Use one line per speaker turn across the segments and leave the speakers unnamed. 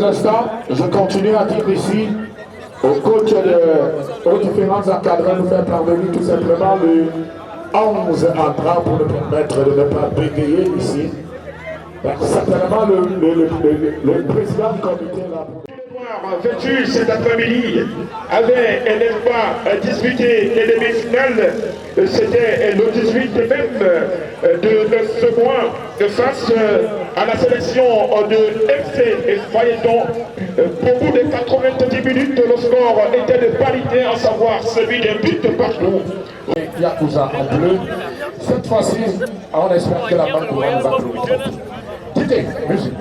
instants, je continue à dire ici au coach aux différents encadrants de faire parvenir tout simplement le 11 entrants pour nous permettre de ne pas bégayer ici. Certainement le président du comité là.
Vêtu cet après-midi avait, n'est-ce pas, disputé les demi-finales. C'était le 18 même de ce mois face à la sélection de FC et Fayetton. Pour bout de 90 minutes, le score était de parité, à savoir celui d'un but partout.
Yakuza en bleu. Cette fois-ci, on espère que la banque va nous appeler. Tite, musique.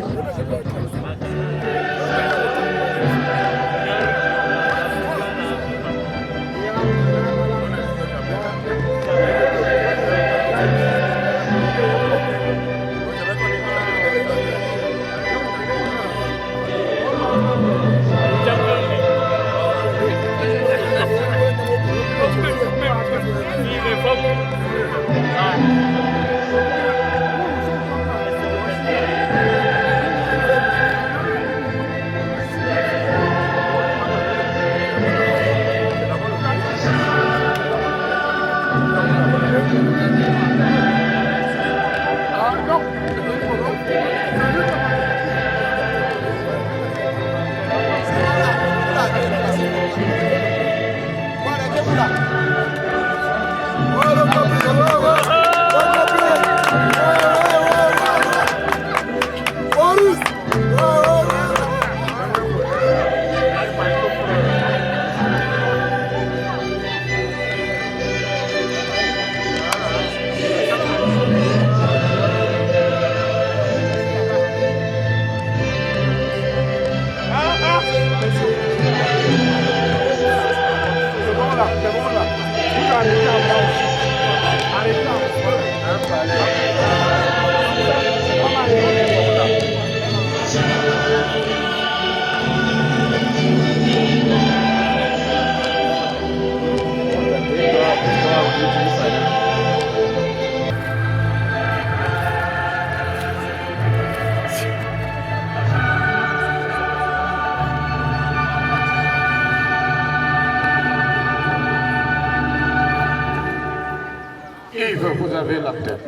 Vous avez la tête.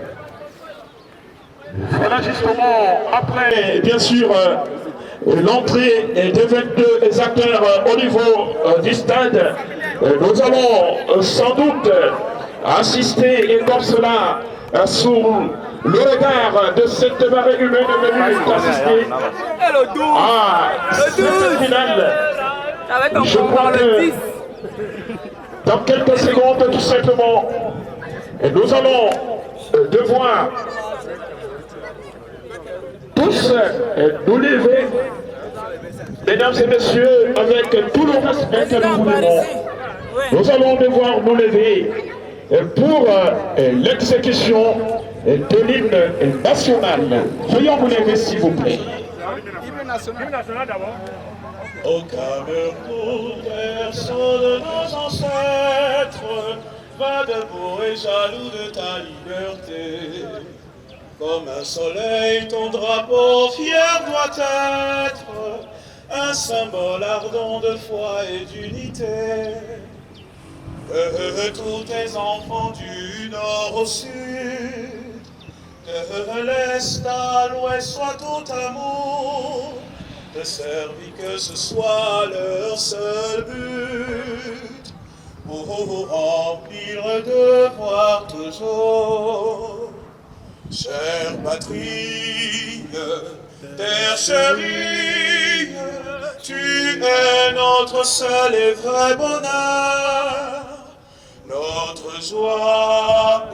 Voilà justement après,
bien sûr, l'entrée des 22 acteurs au niveau du stade. Nous allons sans doute assister, et comme cela, sous le regard de cette marée humaine venue assister à cette finale. Je crois que dans quelques secondes, tout simplement, nous allons devoir tous nous lever, mesdames et messieurs, avec tout le respect que nous voulons. Nous allons devoir nous lever pour l'exécution de l'hymne national. Veuillez vous lever, s'il vous plaît.
L'hymne national d'abord.
Au Cameroun, berceau de nos ancêtres, va debout et jaloux de ta liberté. Comme un soleil, ton drapeau fier doit être un symbole ardent de foi et d'unité. Que tous tes enfants du nord au sud, de l'est à l'ouest soient tout amour, de servir que ce soit leur seul but, pour remplir le devoir toujours. Chère patrie, terre chérie, tu es notre seul et vrai bonheur, notre joie,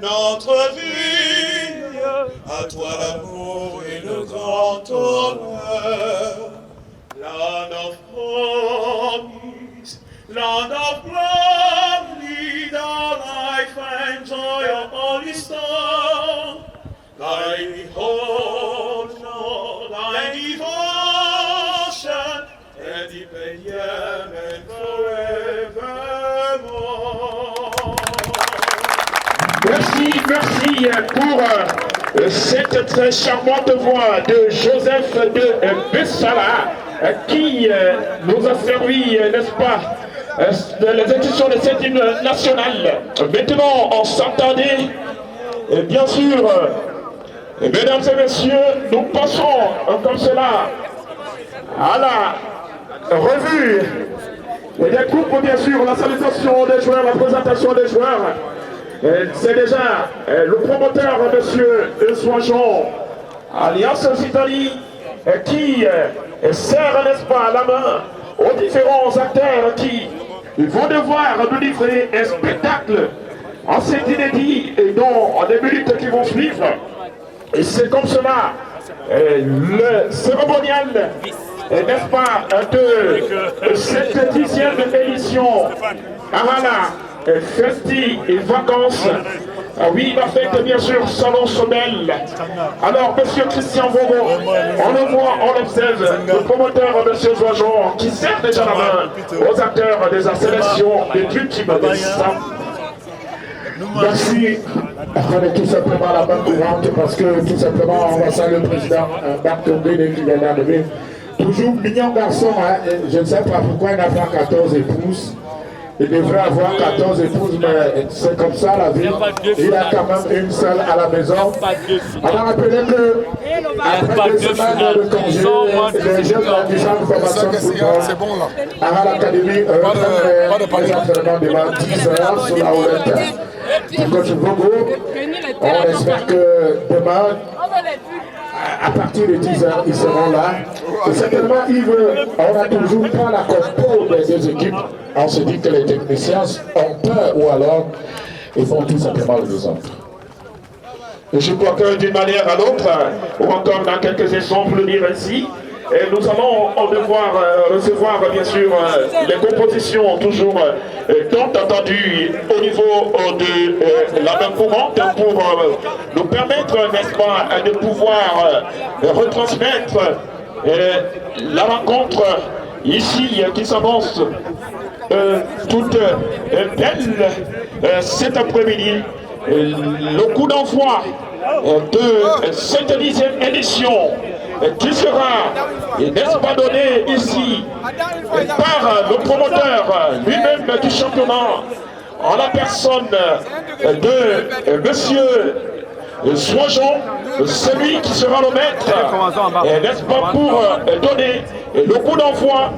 notre vie, à toi l'amour et le grand honneur. Land of promise, land of glory, thou life and joy of holy stone. Thy behold, thy devotion, and deep and yam and forevermore.
Merci pour cette très charmante voix de Joseph de Bessala qui nous a servi, n'est-ce pas, les institutions de cette hymne nationale. Maintenant, on s'entendait, et bien sûr, mesdames et messieurs, nous passons comme cela à la revue des coupes, bien sûr, la salutation des joueurs, la présentation des joueurs. C'est déjà le promoteur, monsieur Soijon, Alliance Occitanie, qui serre, n'est-ce pas, la main aux différents acteurs qui vont devoir nous livrer un spectacle assez inédit et dans les minutes qui vont suivre. Et c'est comme cela le cérémonial, n'est-ce pas, de cette 10e édition. Voilà, Festi et vacances. Oui, la fête, bien sûr, Salon Sobel. Alors, monsieur Christian Vogo, on le voit, on l'observe, le promoteur, monsieur Joajon, qui serre déjà la main aux acteurs de la sélection des tubes de Sam.
Merci. On est tout simplement la main courante parce que tout simplement on va saluer le président Marc Tombé qui vient d'arriver. Toujours mignon garçon, hein, je ne sais pas pourquoi il n'a pas 14 épouses. Il devrait avoir 14 épouses, mais c'est comme ça la vie. Il a quand même une seule à la maison. On a rappelé que après 2 semaines de congé, les jeunes du centre de formation de football à l'académie les entraînements devant 10 heures sur la roulette du coach Bogo. On espère que demain, à partir de 10 heures, ils seront là. Et certainement, on n'a toujours pas la compo des 2 équipes. On se dit que les techniciens ont peur ou alors ils font tout simplement le désordre.
Je crois que d'une manière à l'autre, ou encore dans quelques instants, pour le dire ainsi, et nous allons devoir recevoir bien sûr les compositions toujours tant attendues au niveau de la main courante pour nous permettre, n'est-ce pas, de pouvoir retransmettre la rencontre ici qui s'avance toute belle cet après-midi. Le coup d'envoi de cette 10e édition qui sera, n'est-ce pas, donné ici par le promoteur lui-même du championnat en la personne de monsieur Soijon, celui qui sera le maître, n'est-ce pas, pour donner le coup d'envoi,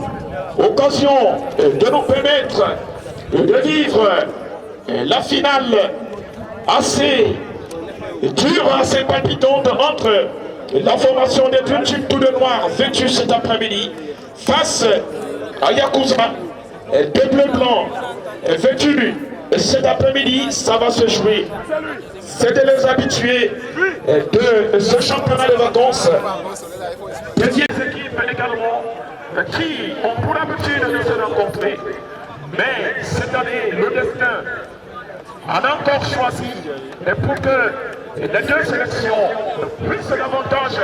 occasion de nous permettre de vivre la finale assez dure, assez palpitante entre la formation des Tubes tout de noir vêtus cet après-midi face à Yakuza, des bleus blancs vêtus cet après-midi. Ça va se jouer. C'était les habitués de ce championnat de vacances. Des équipes également qui ont pour l'habitude de se rencontrer. Mais cette année, le destin a encore choisi pour que les 2 sélections puissent davantage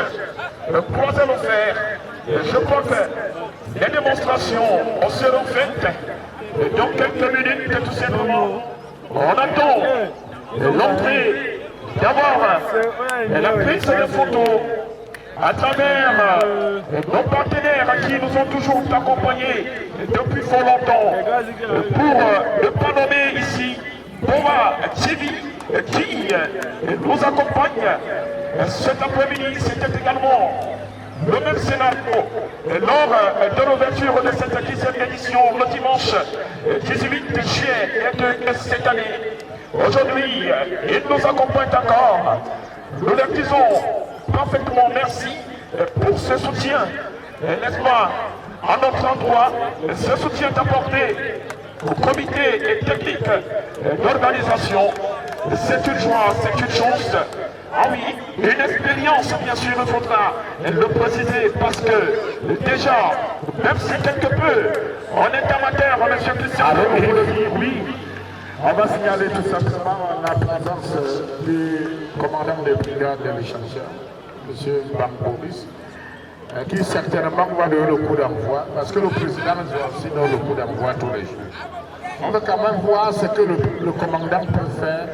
croiser le fer. Je crois que les démonstrations seront faites dans quelques minutes tout simplement. On attend l'entrée d'abord la prise de photos à travers nos partenaires qui nous ont toujours accompagnés depuis fort longtemps pour ne pas nommer ici Boa TV qui nous accompagne cet après-midi. C'était également le même scénario lors de l'ouverture de cette 10e édition le dimanche 18 juillet de cette année. Aujourd'hui, il nous accompagne encore. Nous leur disons parfaitement merci pour ce soutien, n'est-ce pas, à notre endroit, ce soutien apporté au comité et technique d'organisation. C'est une joie, c'est une chance. Ah oui, une expérience, bien sûr, il faudra le préciser parce que déjà, même si quelque peu, on est amateur, monsieur Christian,
oui. On va signaler tout simplement la présence du commandant des brigades de l'échangeur, M. Bamboris, qui certainement va donner le coup d'envoi, parce que le président doit aussi donner le coup d'envoi tous les jours. On va quand même voir ce que le commandant peut faire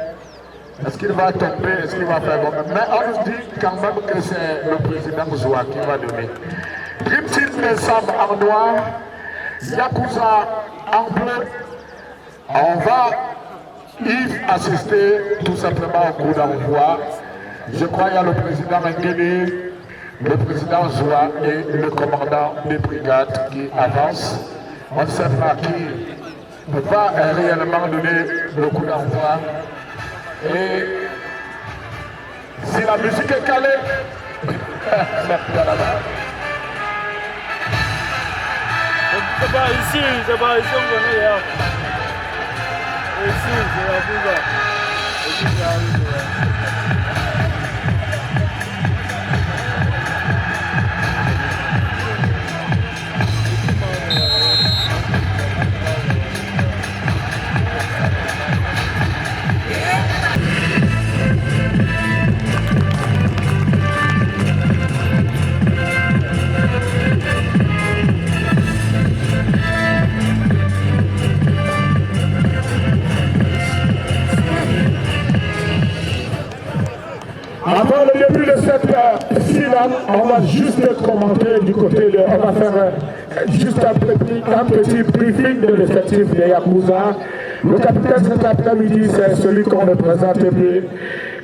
Est-ce qu'il va tomber? Est-ce qu'il va faire bon? Mais on nous dit quand même que c'est le président Zoua qui va donner. Dream Team Ensemble en noir, Yakuza en bleu. On va y assister tout simplement au coup d'envoi. Je crois qu'il y a le président Nguéné, le président Zoua et le commandant des brigades qui avancent. On ne sait pas qui va réellement donner le coup d'envoi. Et si la musique est calée,
C'est pas ici, on connaît là. Ici, c'est la Bouga.
Avant le début de cette finale, on va juste commenter du côté de... On va faire juste un petit briefing de l'effectif de Yakuza. Le capitaine cet après-midi, c'est celui qu'on ne présente plus.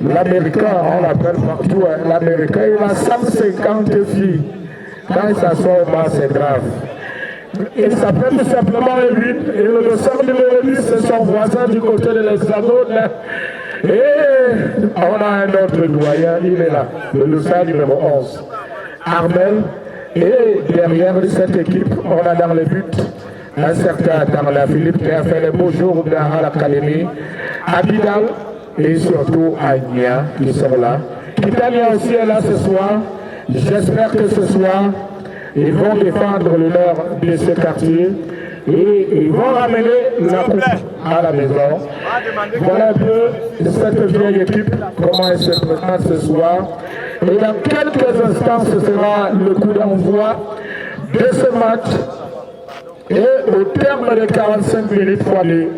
L'Américain, on l'appelle partout, l'Américain, il a 150 filles. Quand il s'assoit au bas, c'est grave. Il s'appelle tout simplement Evin, et le dossard numéro 10, c'est son voisin du côté de l'Hexagone. Et on a un autre doyen, il est là, le dossard numéro 11, Armel. Et derrière cette équipe, on a dans les buts un certain Tarla Philippe qui a fait les beaux jours dans l'académie, Abidal et surtout Agnia qui sont là. Italia aussi est là ce soir. J'espère que ce soir, ils vont défendre l'honneur de ce quartier et ils vont ramener la coupe à la maison. Voilà un peu cette vieille équipe, comment elle se présente ce soir. Et dans quelques instants, ce sera le coup d'envoi de ce match. Et au terme de 45 minutes foilées,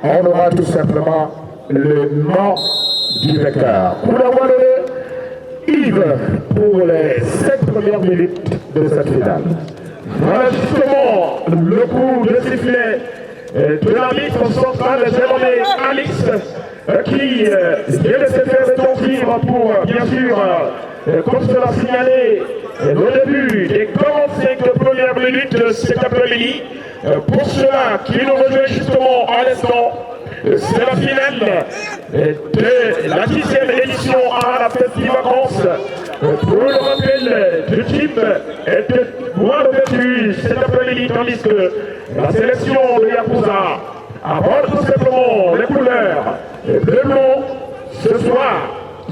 on aura tout simplement le nom du vainqueur. Coup d'envoi de Yves pour les 5 premières minutes de cette finale.
Voilà justement le coup de sifflet de l'arbitre central, j'ai nommé Alix, qui vient de se faire retentir pour, bien sûr, comme cela signalé, le début des 45 premières minutes de cet après-midi. Pour ceux-là qui nous rejoignent justement à l'instant, c'est la finale de la 10e édition à la fête des vacances. Pour le rappel, le team est moins revêtu cet après-midi, tandis que la sélection de Yakuza aborde tout simplement les couleurs bleu-blanc. Ce soir,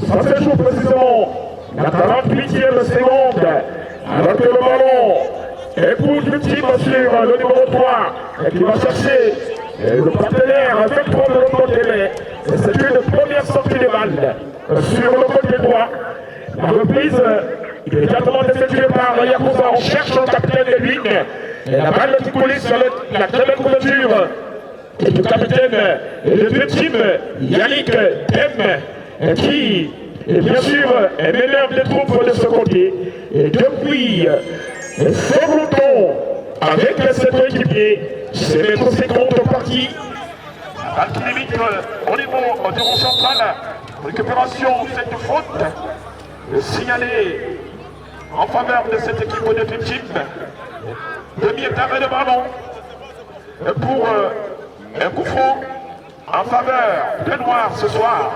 ça se joue précisément la 48e seconde, alors que le ballon est pour le team sur le numéro 3 qui va chercher le partenaire 23 de l'autre côté. C'est une première sortie de balle sur le côté droit. La reprise immédiatement effectuée par Yakuza. On cherche le capitaine Edwin. La balle qui coulait sur la très belle couverture et du capitaine de deux teams, Yannick Dem, qui est bien sûr est meneur des troupes de ce côté. Et depuis son routon avec ses coéquipiers, c'est notre seconde partie. La balle qui limite au niveau du rond central. Récupération, cette faute signalée en faveur de cette équipe de Dream Team. Demi-état de ballon pour un coup franc en faveur des Noirs ce soir.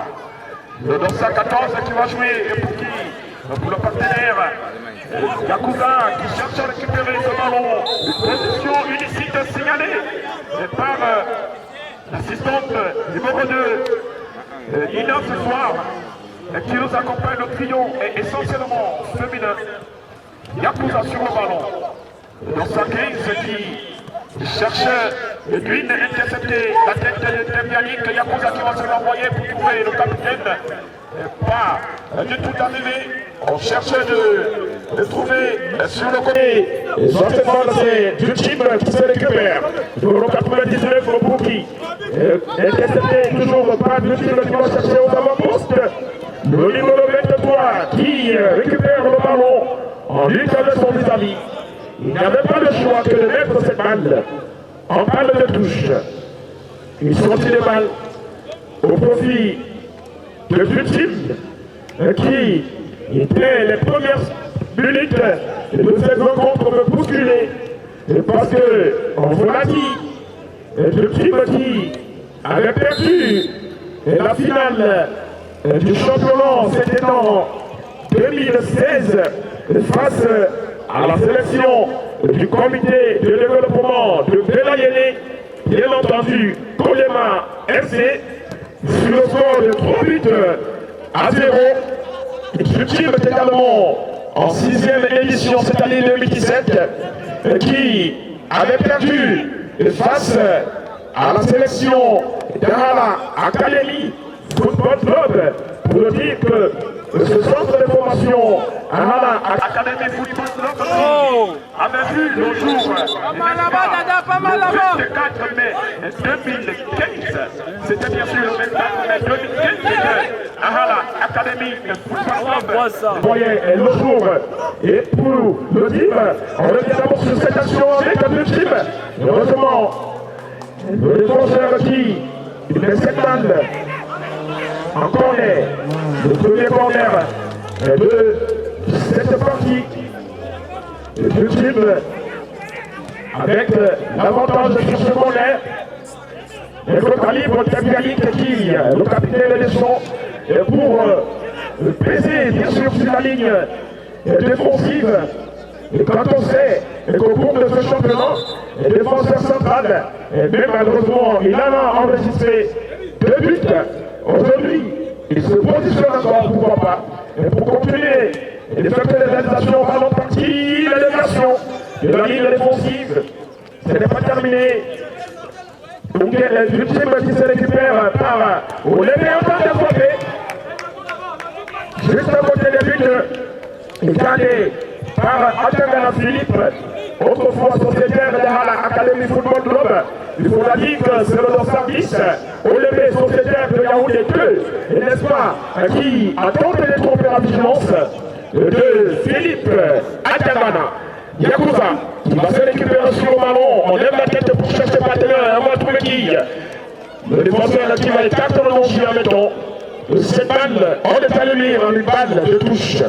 Le dossard 14 qui va jouer pour qui? Pour le partenaire Yakuza qui cherche à récupérer ce ballon. Une position illicite signalée par l'assistante numéro 2 Nina ce soir, qui nous accompagne. Le trio est essentiellement féminin. Yakuza sur le ballon. Dans sa 15 qui cherche d'une intercepter la tête de Yannick. Yakuza qui va se l'envoyer pour trouver le capitaine. Pas du tout arrivé. On cherche de trouver sur le côté. Certainement c'est du team qui se récupère. Numéro 99 pour qui intercepté toujours par le team qui va chercher aux avant. il n'avait pas le choix que de mettre cette balle en balle de touche. Il sortit les balles au profit de deux teams qui étaient les premières minutes de cette rencontre bousculée. Parce que, on vous l'a dit, deux teams qui avaient perdu la finale du championnat, c'était en 2016 face à la sélection du comité de développement de Belayene, bien entendu, Kolema FC, sur le score de 3 buts à 0. Ce team est également en 6e édition cette année 2017, qui avait perdu face à la sélection d'Arala Academy Football Club, pour dire que ce centre de formation Arala Academy Football Club avait vu le jour le 24 mai 2015. C'était bien sûr le 24 mai 2015 que Arala Academy Football Club voyait le jour. Et pour le team, on revient d'abord sur cette action avec le team. Heureusement, le défenseur qui met cette balle en corner, le premier corner de cette partie. Le team avec l'avantage sur ce corner. Et le calibre Tabialik qui, le capitaine des Deschamps, pour peser bien sûr sur la ligne défensive. Et quand on sait qu'au cours de ce championnat, le défenseur central, mais malheureusement, il en a enregistré 2 buts. Aujourd'hui, il se positionne encore, pourquoi pas, pour continuer de faire des réalisations ballon partie, l'élégation de la ligne défensive. Ce n'est pas terminé. Donc, le team qui se récupère par Olébé en train de frapper. Juste à côté des buts, gardé par Atangana Philippe, autrefois sociétaire de la Academy Football Club. Il faut la dire que c'est le service Olébé, sociétaire de Yaoundé 2, n'est-ce pas, qui a tenté de tromper la vigilance de Philippe Atangana. Yakuza, qui va se récupérer sur le ballon, on lève la tête pour chercher partenaire, on va trouver qui. Le défenseur qui va être 4 dans le en mettant cette balle, on est allé en une balle de touche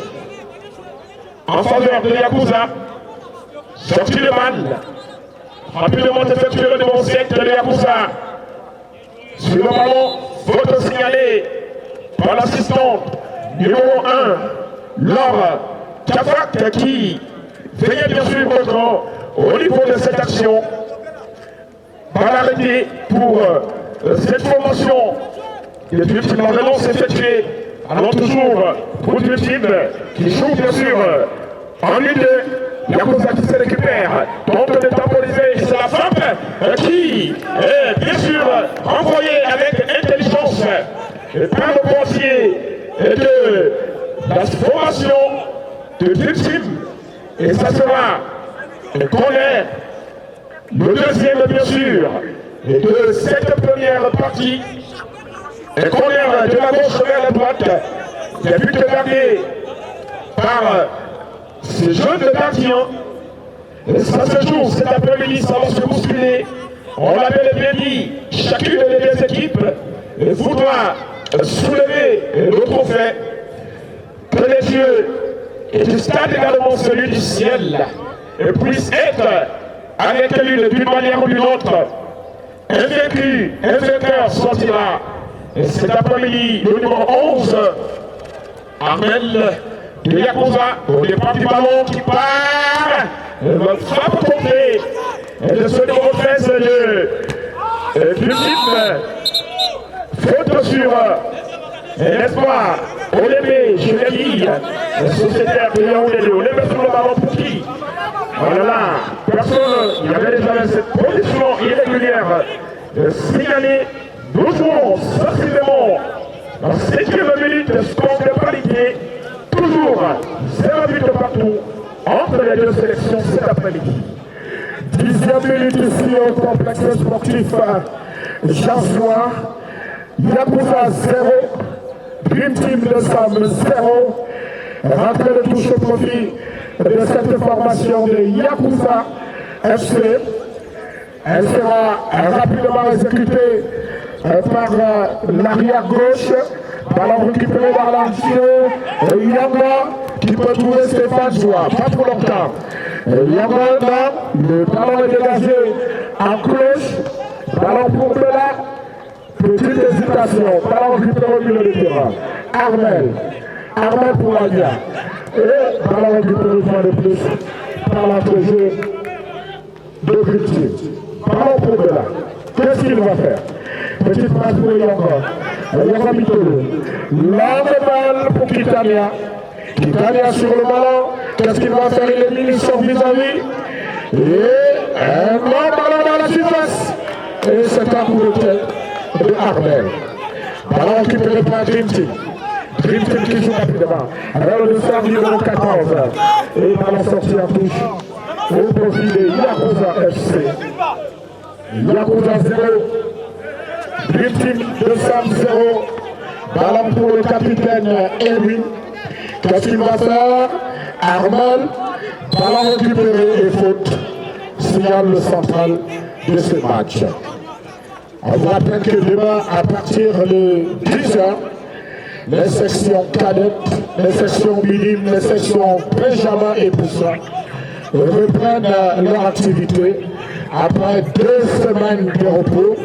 en faveur de Yakuza. Sortie de balle, rapidement effectué le devant 7 de Yakuza. Sur le ballon, faute signalée par l'assistante numéro 1, Laure Kafak, qui veillait bien sûr au niveau de cette action. Par l'arrêté pour cette formation. Et puis la relance effectuée. Alors toujours pour une team qui joue bien sûr en ligne. Yakuza qui se récupère, tente de temporiser, c'est la frappe qui est bien sûr envoyée avec intelligence par le pensier de la formation de deux teams. Et ça sera un corner, le deuxième bien sûr, de cette première partie. Un corner de la gauche vers la droite, qui a pu gagné par ces jeunes gardiens. Ça se joue cet après-midi, ça va se bousculer. On l'avait bien dit, chacune des deux équipes voudra soulever le trophée. Que les yeux et du stade également celui du ciel puissent être avec l'une d'une manière ou d'une autre. Invaincu, un vainqueur sortira cet après-midi le numéro 11, Armel de Yakuza, au départ du ballon qui part, frappe contrée de ce numéro 13 du team. Faute sur l'espoir, Olébé, je l'ai dit, sociétaire de Yaoundé 2, Olébé sur le ballon pour qui? Voilà, personne, il y avait déjà cette position irrégulière signalée. Nous jouons sensiblement en 7e minute, score de qualité, toujours 0 but partout entre les deux sélections cet après-midi.
10e minute ici au complexe sportif Jansois. Yakuza 0, Dream Team de Sam 0. Rentrée de touche au profit de cette formation de Yakuza FC. Elle sera rapidement exécutée par l'arrière gauche. Ballon récupéré par l'ancien Yanga qui peut trouver Stéphane Joie. Pas trop longtemps. Yanga, le ballon est dégagé en cloche. Ballon pour Bella. Petite hésitation. Ballon récupéré au milieu de terrain. Armel pour Alia. Et ballon récupéré une fois de plus par l'entrejeu de Gritier. Ballon pour Bella. Qu'est-ce qu'il va faire? Petite passe pour Yanga. Yanga Mitolo. Longue balle pour Kitania. Kitania sur le ballon. Qu'est-ce qu'il va faire? Il élimine son vis-à-vis. Et un long ballon dans la surface. Et c'est un coup de tête de Armel. Ballon récupéré par Dream Team. Dream Team qui joue rapidement. Alors le serve numéro 14. Et ballon sorti en touche au profit de Yakuza FC. Yakuza 0. Dream Team 200-0. Ballon pour le capitaine Edwin. Qu'est-ce qu'il va faire? Armel. Ballon récupéré et faute. Signale le central de ce match. On vous rappelle que demain, à partir de 10h, les sections cadettes, les sections minimes, les sections Benjamin et Boussa reprennent leur activité après 2 semaines de repos.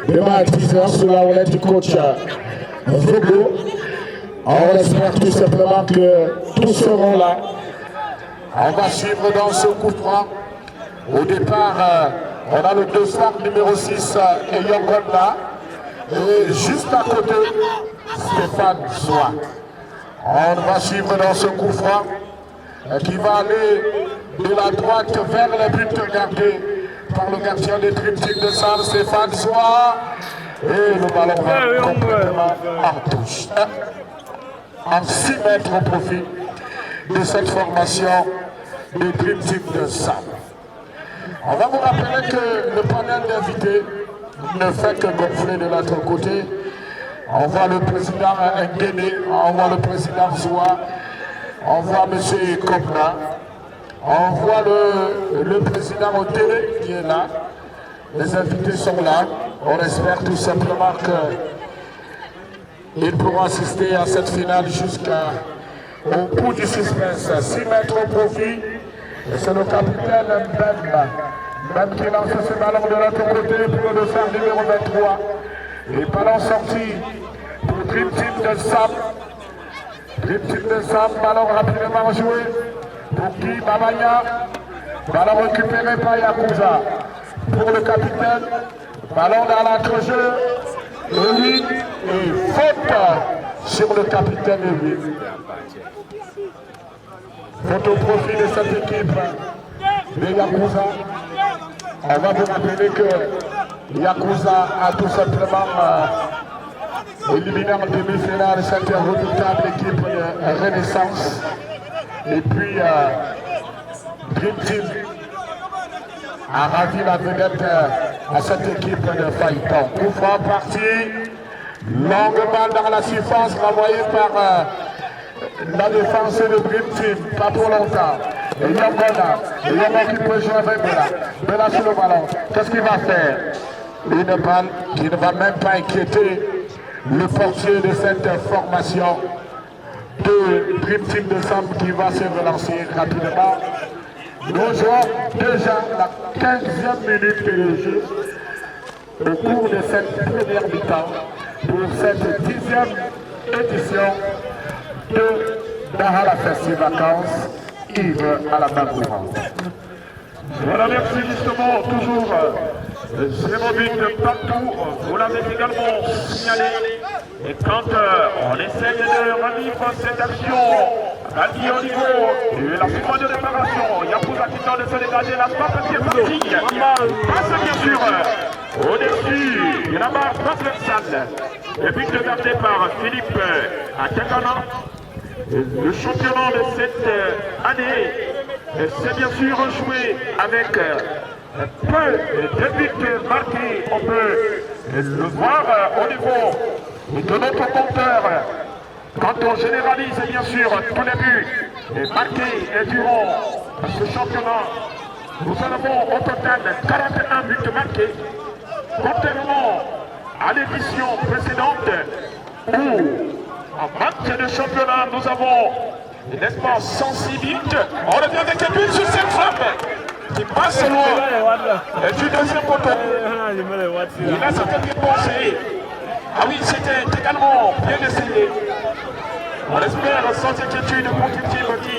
Demain à 10h, sous la houlette du coach Vogo. On espère tout simplement que tous seront là. On va suivre dans ce coup franc. Au départ, on a le dossard numéro 6 et Yongonda. Et juste à côté, Stéphane Soa. On va suivre dans ce coup franc qui va aller de la droite vers le but gardé par le gardien des Dream Team de Salle, Stéphane Soa. Et le ballon va complètement en touche. En 6 mètres au profit de cette formation des Dream Team de Salle. On va vous rappeler que le panel d'invités ne fait que gonfler de l'autre côté. On voit le président Ndene, on voit le président Zoua, on voit M. Kopna, on voit le président Otele qui est là. Les invités sont là. On espère tout simplement qu'ils pourront assister à cette finale jusqu'au bout du suspense. 6 mètres au profit. Et c'est le capitaine Mbemba qui lance ce ballon de l'autre côté pour le dossard numéro 23. Et ballon sorti pour Dream Team de Sam. Dream Team de Sam, ballon rapidement joué pour Guy Babaya. Ballon récupéré par Yakuza. Pour le capitaine, ballon dans l'entrejeu. Ewin et faute sur le capitaine Ewin. Faute au profit de cette équipe de Yakuza. On va vous rappeler que Yakuza a tout simplement éliminé en demi-finale cette redoutable équipe de Renaissance. Et puis Dream Team a ravi la vedette à cette équipe de Phaïton. Coup franc parti, longue balle dans la surface renvoyée par la défense de Dream Team, pas pour longtemps. Et Yonga qui peut jouer avec Bella. Bella sur le ballon. Qu'est-ce qu'il va faire? Une balle qui ne va même pas inquiéter le portier de cette formation de Dream Team de Sam qui va se relancer rapidement. Nous jouons déjà la 15e minute de jeu au cours de cette première mi-temps pour cette 10e édition de Dahara Festival Vacances, Yves à la main courante.
Voilà, merci justement, toujours Zérovite partout, vous l'avez également signalé. Et quand on essaye de revivre cette action, Radi au niveau de la seconde de réparation, Yakuza qui tente de se dégager, la passe qui est partie, passe bien sûr au-dessus de la barre transversale. Le but gardé par Philippe Atakana. Le championnat de cette année, c'est bien sûr joué avec peu de buts marqués. On peut le voir au niveau de notre compteur Quand on généralise bien sûr tous les buts marqués durant ce championnat, nous en avons au total 41 buts marqués, contrairement à l'édition précédente où en match de championnat nous avons, n'est-ce pas, 106 buts. On revient avec un but sur cette frappe qui passe loin du deuxième poteau. Il a certainement pensé. Ah oui, c'était également bien essayé. On espère sans inquiétude positive qui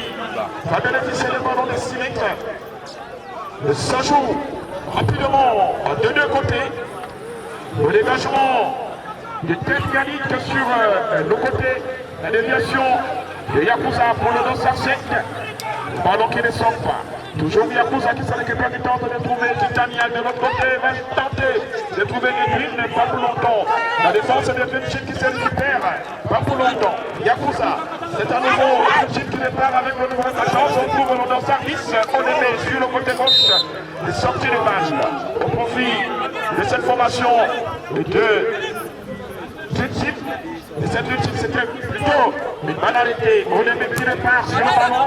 va bénéficier des ballons des 6 mètres. Ça joue rapidement de deux côtés. Le dégagement de tête Yannick sur le côté. La déviation de Yakuza pour le dossard sec. Ballon qui ne sort pas. Toujours Yakuza qui s'en récupère, qui tente de trouver Titania de l'autre côté, va tenter de trouver Edwin, mais pas pour longtemps. La défense de Vinci qui se récupère, pas pour longtemps. Yakuza, c'est à nouveau Vinci qui départ avec le nouveau chance. On trouve le dossard 10, on les met sur le côté gauche. Les sorties de balle au profit de cette formation de Vinci. Et cette lutte, c'était plutôt une banalité. On les met qui départ sur le ballon.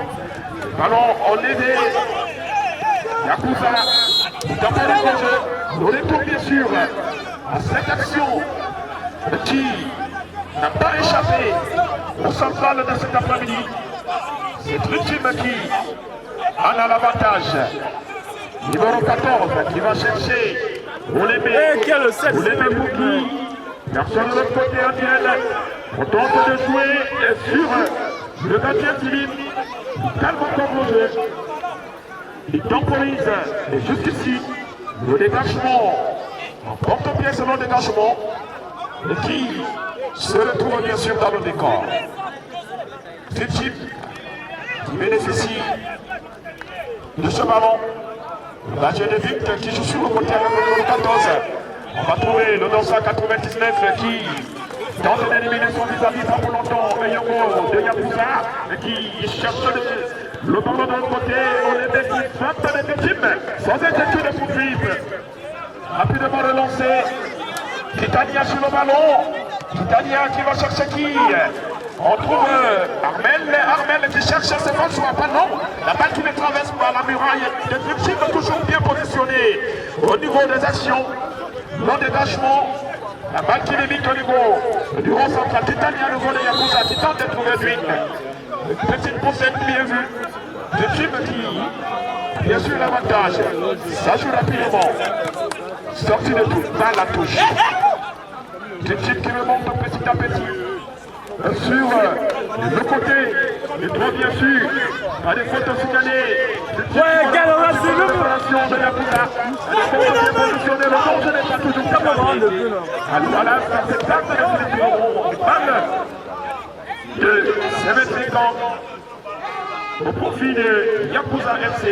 Ballon enlevé. Yakuza, dans le jeu, on retourne bien sûr à cette action qui n'a pas échappé au central de cet après-midi. C'est l'ultime qui en a l'avantage. Numéro 14 qui va chercher Olémé Bouki. Personne de l'autre côté en duel. On tente de jouer sur le gardien Philippe. Il calme encore le jeu. Il temporise. Et jusqu'ici, le dégagement, en porte-pied selon le dégagement, et qui se retrouve bien sûr dans le décor. C'est type qui bénéficie de ce ballon. La Geneviève qui joue sur le côté avec le numéro 14. On va trouver le dossard 99 qui tente d'éliminer son vis-à-vis pas pour longtemps. Yongo de Yakuza qui cherche le ballon de l'autre côté. On les met qui frappe les victimes sans inquiétude de poursuivre. Rapidement relancé. Titania sur le ballon. Titania qui va chercher qui? On trouve Armel qui cherche ses François Panon. La balle qui ne traverse pas la muraille. Des victimes toujours bien positionnées au niveau des actions. Le dégagement. La balle qui limite au niveau du rond central. Titania, le volet Yakuza qui tente de trouver une petite poussette bien vue. Victime qui, bien sûr, l'avantage. Ça joue rapidement. Sortie de tout, dans la touche. Victime qui remonte petit à petit. Sur le côté, le droit bien sûr, à des fautes signalées.
Ouais, quelle horreur, c'est le
préparation de Yakuza. Elle est bien positionnée, le danger n'est pas toujours capable. Alors voilà, ça c'est pas une balle de 25 ans au profit de Yakuza FC.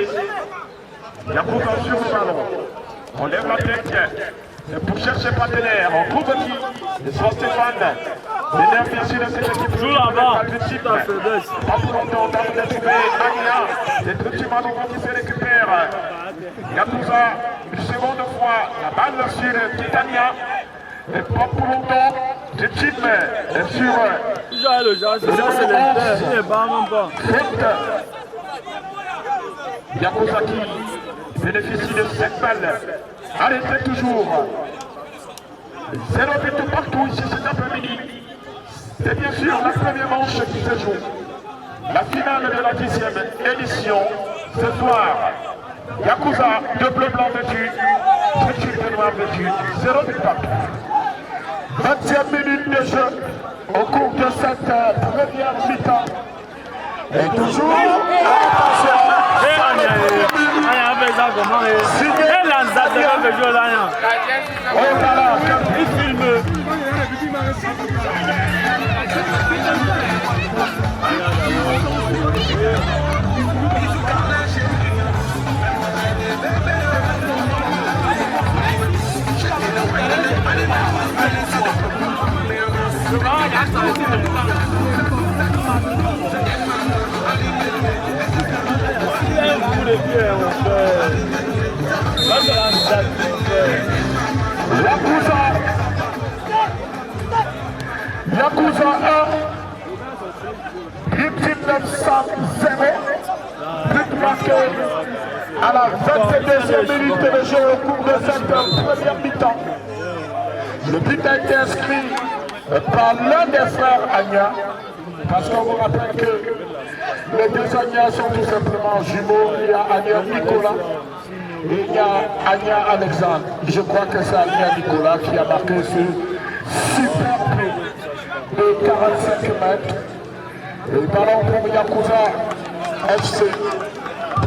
Yakuza sur le ballon. On lève la tête. Pour chercher partenaire, on trouve qui? Le soir Stéphane. L'énerve bien sûr de cette équipe.
Joue là-bas.
Pas pour longtemps, on tente de trouver Agna. C'est tout petit Manogo qui se récupère. Yakuza, une seconde fois, la balle sur Titania. Et pas pour longtemps, du type sur.
Déjà le genre, c'est ça, c'est l'intérêt. Il n'est pas même pas.
Yakuza qui bénéficie de cette balle. Arrêtez toujours. 0 but partout ici cet après-midi. C'est bien sûr la première manche qui se joue. La finale de la 10e édition. Ce soir, Yakuza de bleu-blanc vêtu, Trichule de noir vêtu, 0 but partout. 20e minute de jeu au cours de cette première mi-temps. Et toujours, attention.
Il filme.
Yakuza 1,
à la 22e minute de jeu au cours de cette première mi-temps. Le but a été inscrit par l'un des frères Agna, parce qu'on vous rappelle que les deux Agna sont tout simplement jumeaux. Il y a Agna Nicolas et il y a Agna Alexandre. Je crois que c'est Agna Nicolas qui a marqué ce super but de 45 mètres. Et le ballon pour Yakuza FC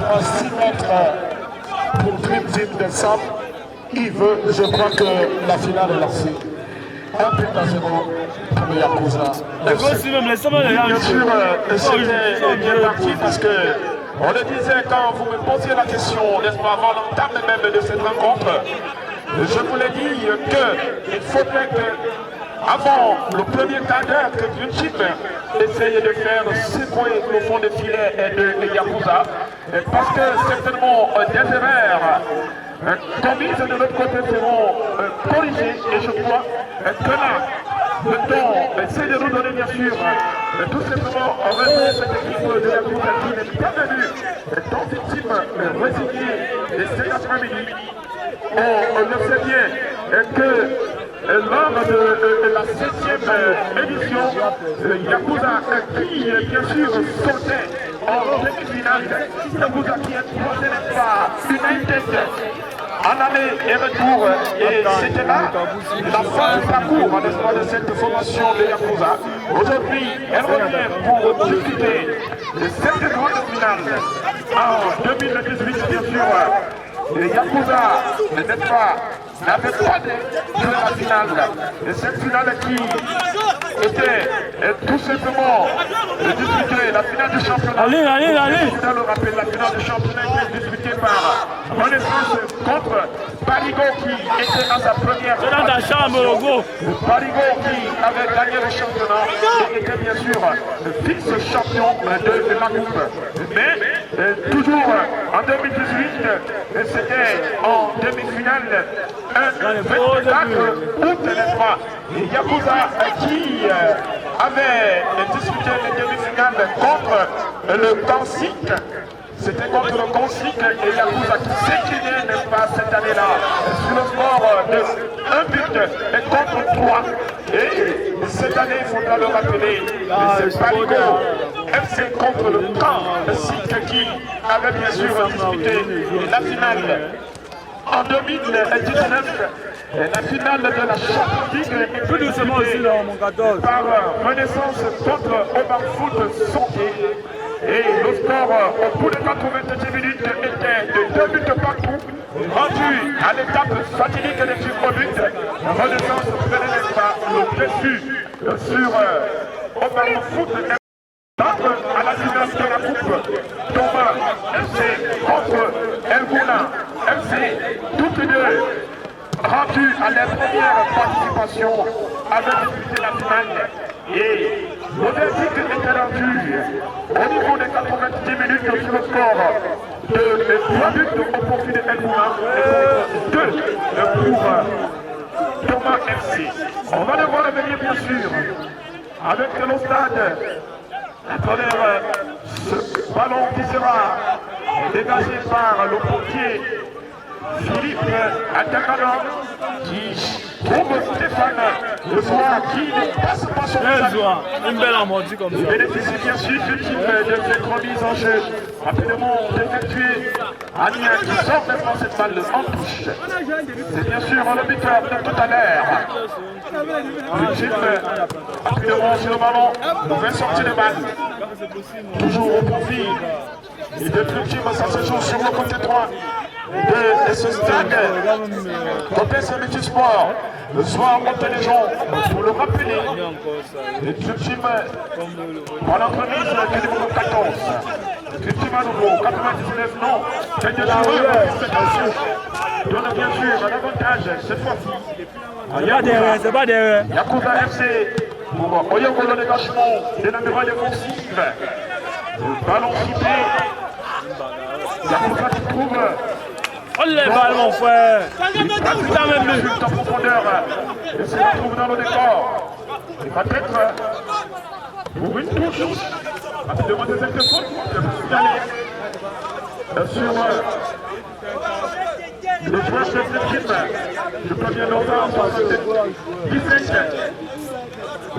à 6 mètres pour Dream Team de Sam. Il veut, je crois que la finale est lancée. 1 but à 0 pour Yakuza. Bien sûr, c'était bien parti parce que on le disait quand vous me posiez la question, n'est-ce pas, avant l'entame même de cette rencontre, je vous l'ai dit qu'il faudrait que avant le premier quart d'heure que Dream Team essayait de faire secouer le fond de filet de Yakuza, parce que certainement des erreurs commises de l'autre côté seront corrigées, et je crois que là, le temps essaie de nous donner bien sûr tout simplement en raison de cette équipe de Yakuza qui n'est pas venue dans une team résignée cet après-midi. On le sait bien que lors de la 7e édition, Yakuza qui bien sûr sautait en demi-finale, Yakuza qui est croisé par United en aller et retour, et c'était là la fin du parcours de cette formation de Yakuza. Aujourd'hui, elle revient pour discuter de cette grande finale en 2018 bien sûr. Yakuza, n'est-ce pas, n'avait pas de la finale. Et cette finale qui était tout simplement disputée, la finale du championnat.
Allez.
Je le rappelle, la finale du championnat était disputée par Renaissance contre Parigo qui était à sa première. Parigo qui avait gagné le championnat et était bien sûr vice-champion de la coupe. Mais toujours en 2018, c'était en demi-finale un 24 août, n'est-ce pas? Yakuza qui avait disputé les demi-finales contre le Kansik. C'était contre le Kansik et Yakuza qui s'inclinait, n'est-ce pas, cette année-là, sur le score de 1 but et contre 3. Et cette année, il faudra le rappeler, c'est Parigo FC contre le Kansik qui avait bien sûr disputé la finale en 2019. La finale de la Champions League est plus doucement aussi par Renaissance contre Omar Foot Santé. Et le score au bout de 90 minutes était de 2 buts partout, rendu à l'étape fatidique des tirs au but. Renaissance prenait pas le dessus sur Omar Foot à la finale de la coupe. Thomas FC contre El Gouna FC, toutes deux rendues à leur première participation, avaient disputé la finale. Et le verdict était rendu au niveau des 90 minutes sur le score de 3 buts au profit de El Gouna et 2 pour Thomas FC. On va devoir revenir bien sûr avec le stade à travers ce ballon qui sera dégagé par le portier Philippe Atakana qui trouve Stéphane le soir qui ne passe pas son temps.
Une belle amortie comme ça.
Il bénéficie bien sûr du type de cette remise en jeu rapidement effectuée. Ania qui sort maintenant cette balle en touche. C'est bien sûr le buteur de tout à l'heure. Le type rapidement sur le ballon, nouvelle sortie de balle. Toujours au profit. Il est plus petit, ça se joue sur le côté droit de ce stade. Côté Saint-Métis Sport, le soir monte les gens pour le rappeler. Les clubs team pour l'entremise du numéro 14. Le club team à nouveau, 99 non. C'est de donne bien sûr un avantage cette fois-ci.
C'est pas derrière.
Yakuza FC pour Oyongo le dégagement des numéros défensifs. Le ballon cité. Yakuza qui trouve.
Oh les balles mon frère.
Putain même le but en profondeur. Et se retrouve dans le décor. Il va être pour une touche. Rapidement des fautes. Sur
Le joueur de cette équipe, je peux bien l'entendre, c'est 17.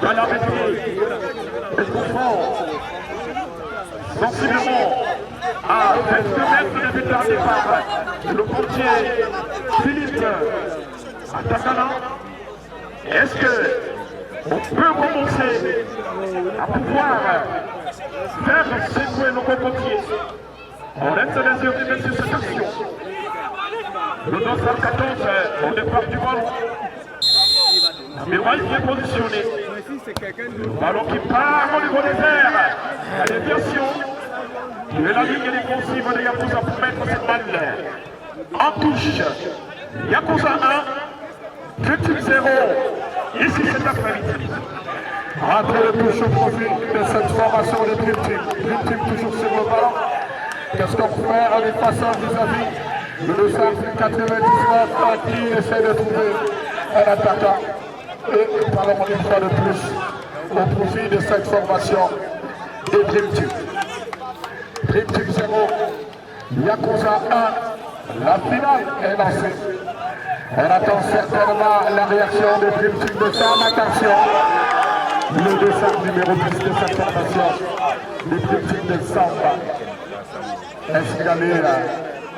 Dans la réplique, et confond sensiblement à 22 mètres de but de départ. Le portier Philippe Atakana. Est-ce que on peut commencer à pouvoir faire secouer nos cocotiers? On laisse les yeux rivés sur cette action. Le 914 au départ du ballon. Miroir bien positionné. Ballon qui part au niveau des airs. La déviation. Et la ligne défensive de Yakuza pour mettre cette balle en touche. Yakuza 1, Dream 0. Ici cet après-midi. Après le touche au profil de cette formation de Dream Team. Dream Team toujours sur le ballon. Qu'est-ce qu'on fait avec façon vis-à-vis le 299 qui essaie de trouver un attaquant? Et parlons une fois de plus au profit de cette formation de Dream Team. Dream Team 0, Yakuza 1, la finale est lancée. On attend certainement la réaction de Dream Team de Sam. Attention, le dessin numéro 10 de cette formation, le Dream Team de Sam. Est-ce qu'il y a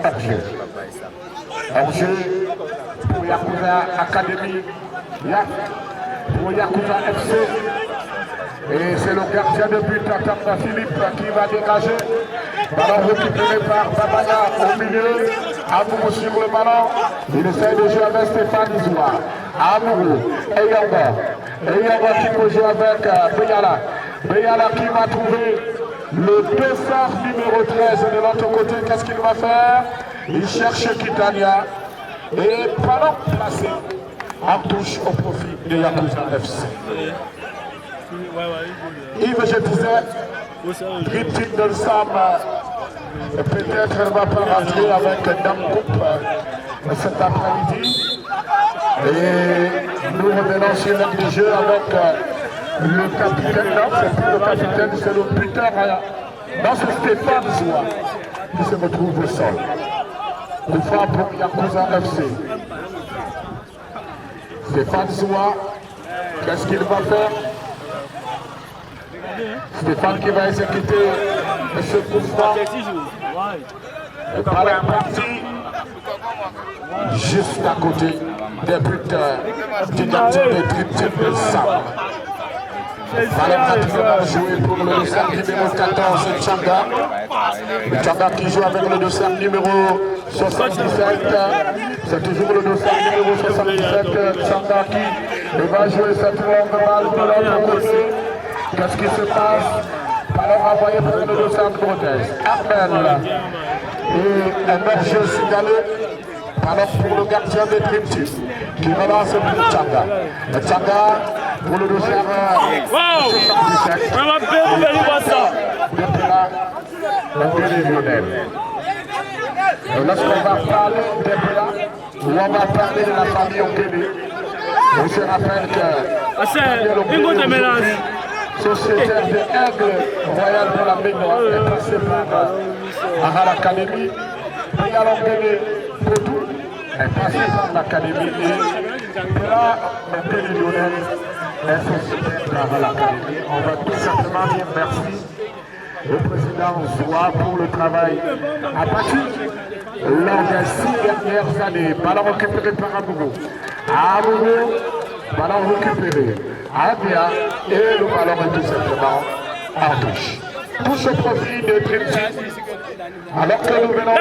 hors-jeu? Hors-jeu pour Yakuza Academy, pour Yakuza FC. Et c'est le gardien de but, Tamba Philippe, qui va dégager. Ballon récupéré par Babaya au milieu. Amourou sur le ballon. Il essaie de jouer avec Stéphane Izoua. Amourou, Eyanga qui peut jouer avec Beyala. Beyala qui va trouver le défenseur numéro 13 de l'autre côté. Qu'est-ce qu'il va faire? Il cherche Kitania. Et ballon placé en touche au profit de Yakuza FC. Yves, je disais, Dream Team de Sam, peut-être elle ne va pas rentrer avec Dame Coupe cet après-midi. Et nous revenons sur l'aide de jeu avec le capitaine. Non, c'est plus le capitaine, c'est le buteur. Non, c'est Stéphane Zoua qui se retrouve au sol. Une fois pour Yakuza FC. Stéphane Zoua, qu'est-ce qu'il va faire? Stéphane qui va exécuter ce mouvement. Le ballon parti juste à côté des buteurs du gardien de Dream Team de Sam. Ballon rapidement joué pour le dossard numéro 14, Tchanga. Tchanga qui joue avec le dossard numéro 77. C'est toujours le dossard numéro 77, Tchanga qui va jouer cette longue balle de l'autre côté. Qu'est-ce qui se passe? Ballon envoyé pour le dossard numéro 13. Armel. Et un berger signalé. Ballon pour le gardien de Dream Team qui relance pour Tchanga. Tchanga pour le dossard 77. Depuis là, on est Lionel. Et lorsqu'on va parler d'Epela, on va parler de la famille Okene. On se rappelle que sociétaire de Aigle Royal de la Mémoire est passé par Aral Academy. Payal Okene Potou est passé par l'Académie. Et là, Okene Lionel est sociétaire de Aral Academy. On va tout simplement dire merci au président Zoua pour le travail abattu lors des 6 dernières années. Ballon récupéré par Amourou. Amourou, ballon récupéré. Abia et le ballon est tout simplement en touche. Touche au profit de Dream Team. Alors que nous venons de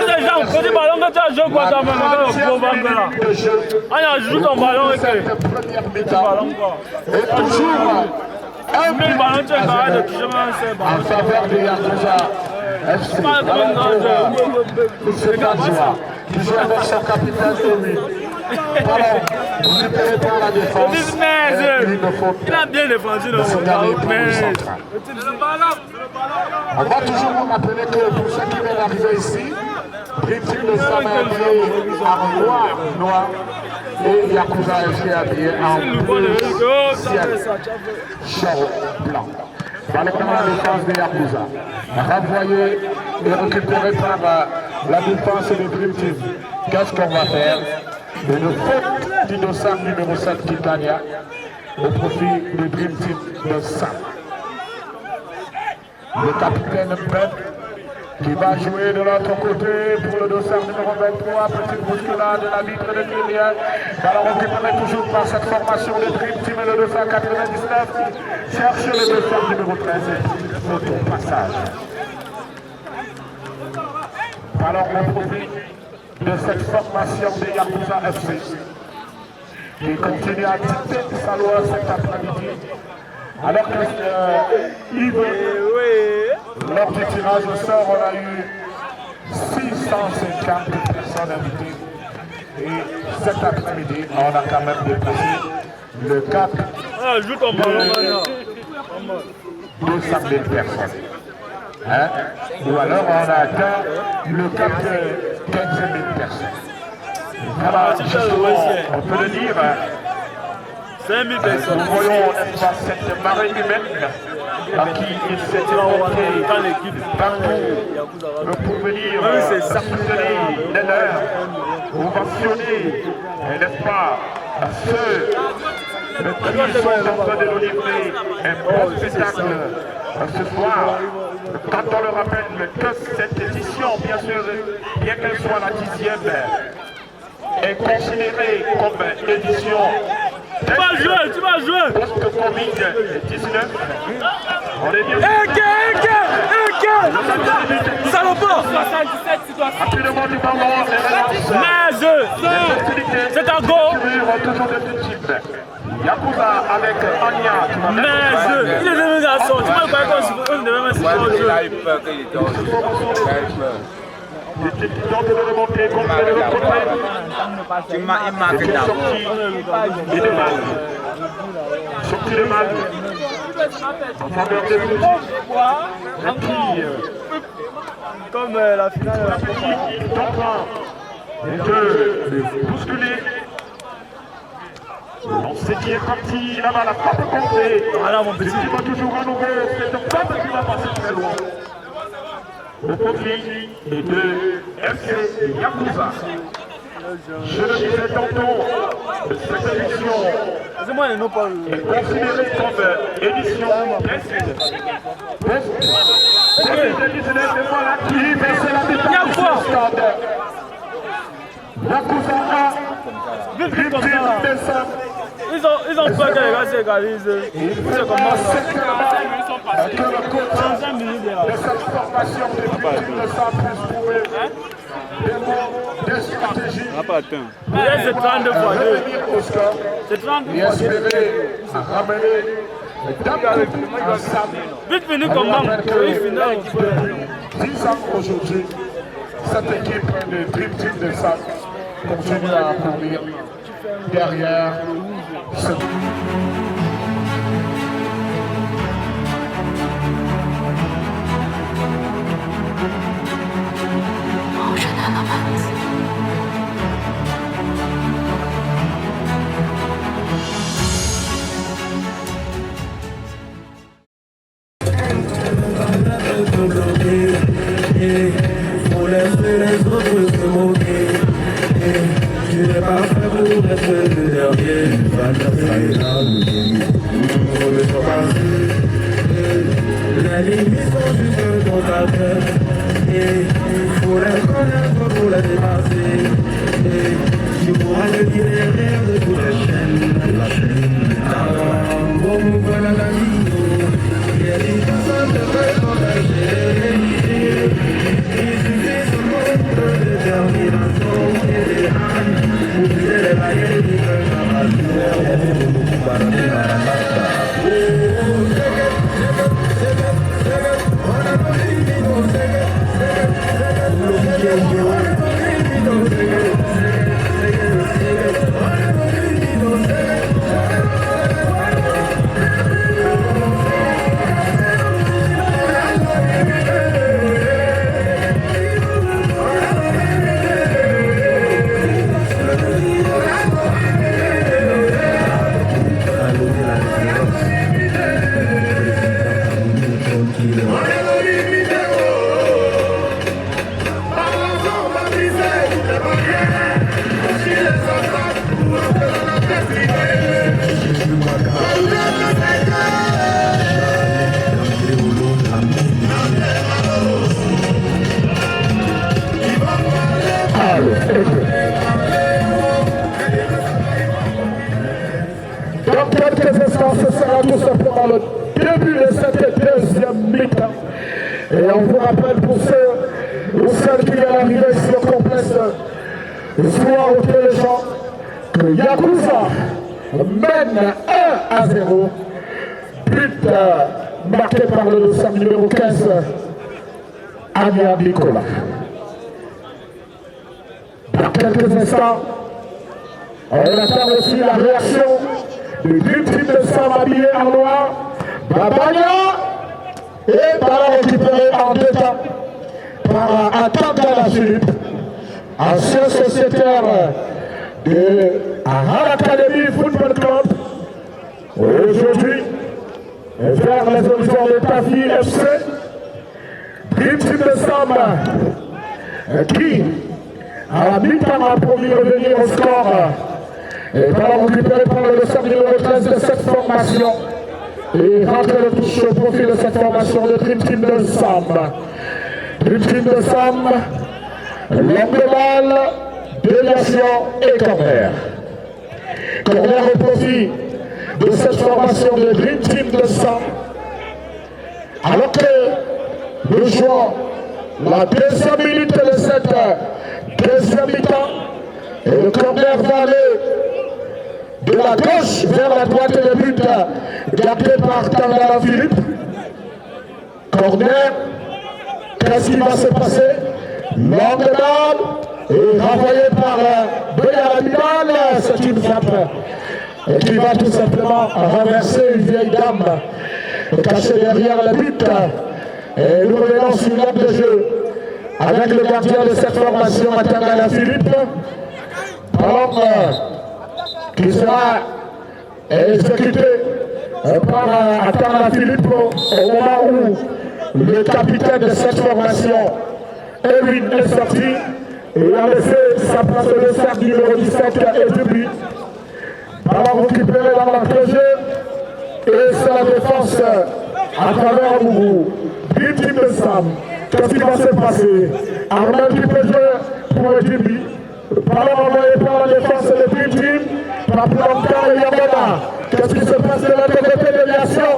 jeu cette première mi-temps. Et toujours un but en faveur de Yakuza FC. C'est Kazoua qui joue avec son capitaine Omi. Ballon récupéré par la défense.
Il a bien défendu le central.
On va toujours vous rappeler que pour ceux qui viennent d'arriver ici, Dream Team de Sam est habillé en noir et Yakuza FC habillé en bleu ciel chaud blanc. Ballon dans la défense de Yakuza. Renvoyé et récupéré par
la défense des Dream Team. Qu'est-ce qu'on va faire? Une faute du dossard numéro 7 Titania au profit du Dream Team de Sam. Le capitaine Ben qui va jouer de l'autre côté pour le dossard numéro 23, petite bousculade de la vitre de Kylian. Ballon récupéré toujours par cette formation de Dream Team et le dossard 99 qui cherche le dossard numéro 13 et au passage. Ballon au profit de cette formation de Yakuza FC qui continue à dicter sa loi cet après-midi. Alors que Yves, lors du tirage au sort, on a eu 650 personnes invitées. Et cet après-midi, on a quand même déposé le cap de 200 000 personnes. Hein? Ou alors on a atteint le cap de 15 000 personnes. Voilà, on peut le dire.
5 000 personnes.
Nous voyons cette marée humaine à qui il s'est évoqué partout pour venir soutenir les leurs, ovationner, n'est-ce pas, ceux qui sont en train de nous livrer un bon spectacle ce soir. Quand on le rappelle que cette édition, bien sûr, bien qu'elle soit la 10e, est considérée comme édition.
Tu vas jouer
Post-Covid-19. On est bien.
Salopard.
77, tu dois faire.
Rapidement du ballon,
C'est un go.
Toujours de ce type. Yakuza avec Anya.
Il est devenu garçon. Tu vois pas qu'on devait mettre ce jeu.
L'équipe qui tente de remonter contre le côté.
Il marque là.
Et de mal. Sorti de mal. En faveur des buts. Et puis,
Comme la finale de la
il tente de bousculer. On sait qui est parti, là-bas la frappe comptée.
Voilà mon petit.
Il va toujours à nouveau, c'est un frappe qui va passer très loin. Au profit des deux FC Yakuza. Je le disais tantôt, cette édition
C'est moi les noms pas.
est considérée comme édition Post-Covid-19, et voilà qui c'est la défense du stade. Yakuza A,
Vite comme ça. Ils ont peur que les gars s'égalisent. C'est comme ça.
que le coach
5 minutes
de cette formation de victimes de sang puisse trouver des mots, des stratégies.
C'est 32 fois 2.
Revenir au score
C'est 32
et
fois 2.
espérer ramener d'un ensemble.
Vite fini comme membre. Oui, final.
10 ans aujourd'hui, cette équipe de Dream Team de SAC continue à courir derrière ce
Pour laisser les autres se moquer. Tu n'es pas fait pour être le dernier. Ça ira, on ne soit pas les limites sont juste dans ta tête. Faut les connaître pour les dépasser. Tu pourras le dire derrière de toutes les chaînes. La chaîne, bon, voilà la vie. Il y a des personnes qui veulent t'engager. Il suffit seulement de détermination et des âmes pour viser les barrières qui veulent
Dans quelques instants, ce sera tout simplement le début de cette deuxième mi-temps. Et on vous rappelle pour ceux ou celles qui viennent arriver ici au complexe, soit au téléphone, que Yakuza mène 1-0. But marqué par le dossard numéro 15, Ania Nicolas. Dans quelques instants, on attend aussi la réaction du team de Sam habillé en noir, Babania, et ballon récupéré en deux temps par Atangana Philippe, ancien sociétaire de Aral Academy Football Club. Aujourd'hui, vers les horizons de Tafi FC, Dream Team de Sam qui, à la mi-temps, a promis revenir au score. Et ballon récupéré par le dossard numéro 13 de cette formation. Et rentre le touche au profil de cette formation de Dream Team de Sam. Dream Team de Sam, longue balle, déviation et corner. Corner au profit de cette formation de Dream Team de Sam. Alors que nous jouons la deuxième minute de cette deuxième mi-temps, et le corner va aller de la gauche vers la droite et le but gardé par Tangana Philippe. Corner, qu'est-ce qui va se passer? Longue balle et renvoyé par Béa. C'est une frappe qui va tout simplement renverser une vieille dame cachée derrière le but. Et nous revenons sur l'aire de jeu avec le gardien de cette formation, Tangana Philippe. Ballon qui sera exécuté par Tangana Philippe au moment où le capitaine de cette formation, Erwin, est sorti et a laissé sa place de cercle numéro 17 et depuis. Ballon récupéré dans l'entrejeu et c'est la défense à travers Mourou. Dream Team de Sam. Qu'est-ce qui va se passer? Armel qui peut jouer pour le Jimmy. Ballon envoyé par la défense de Dream Team. Par Plancar et Yamana. Qu'est-ce qui se passe de l'autre côté de l'aviation?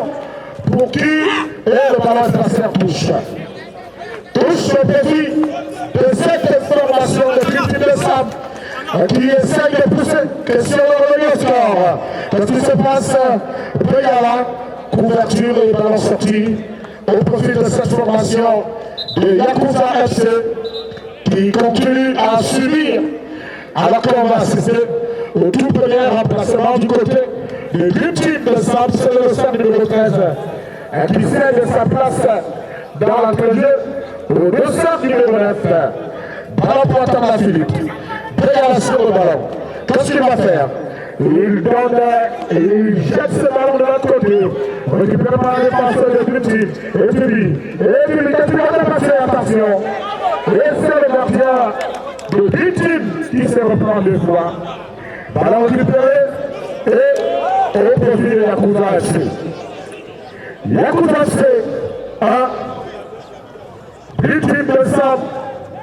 Pour qui? Et le ballon est passé en touche. Touche au profit de cette formation de Dream Team de Sam qui essaye de pousser. Question de revenir au score. Qu'est-ce qui se passe? Béala, couverture et ballon sorti au profit de cette formation de Yakuza FC qui continue à subir alors qu'on va assister au tout premier remplacement du côté de Dream Team de Sam, c'est le dossard numéro 13 qui cède sa place dans l'entrejeu au dossard numéro 9. Ballon pour Tangana Philippe. Béala sur le ballon. Qu'est-ce qu'il va faire? Il donne et il jette ce ballon de l'autre côté. Récupéré par les défenseurs de Dream Team. Et Billy, qu'est-ce qu'il va passer? Attention. Et c'est le gardien de Dream Team qui se reprend deux fois. Ballon récupéré et au profit de Yakuza FC. Yakuza FC 1. Dream Team de Sam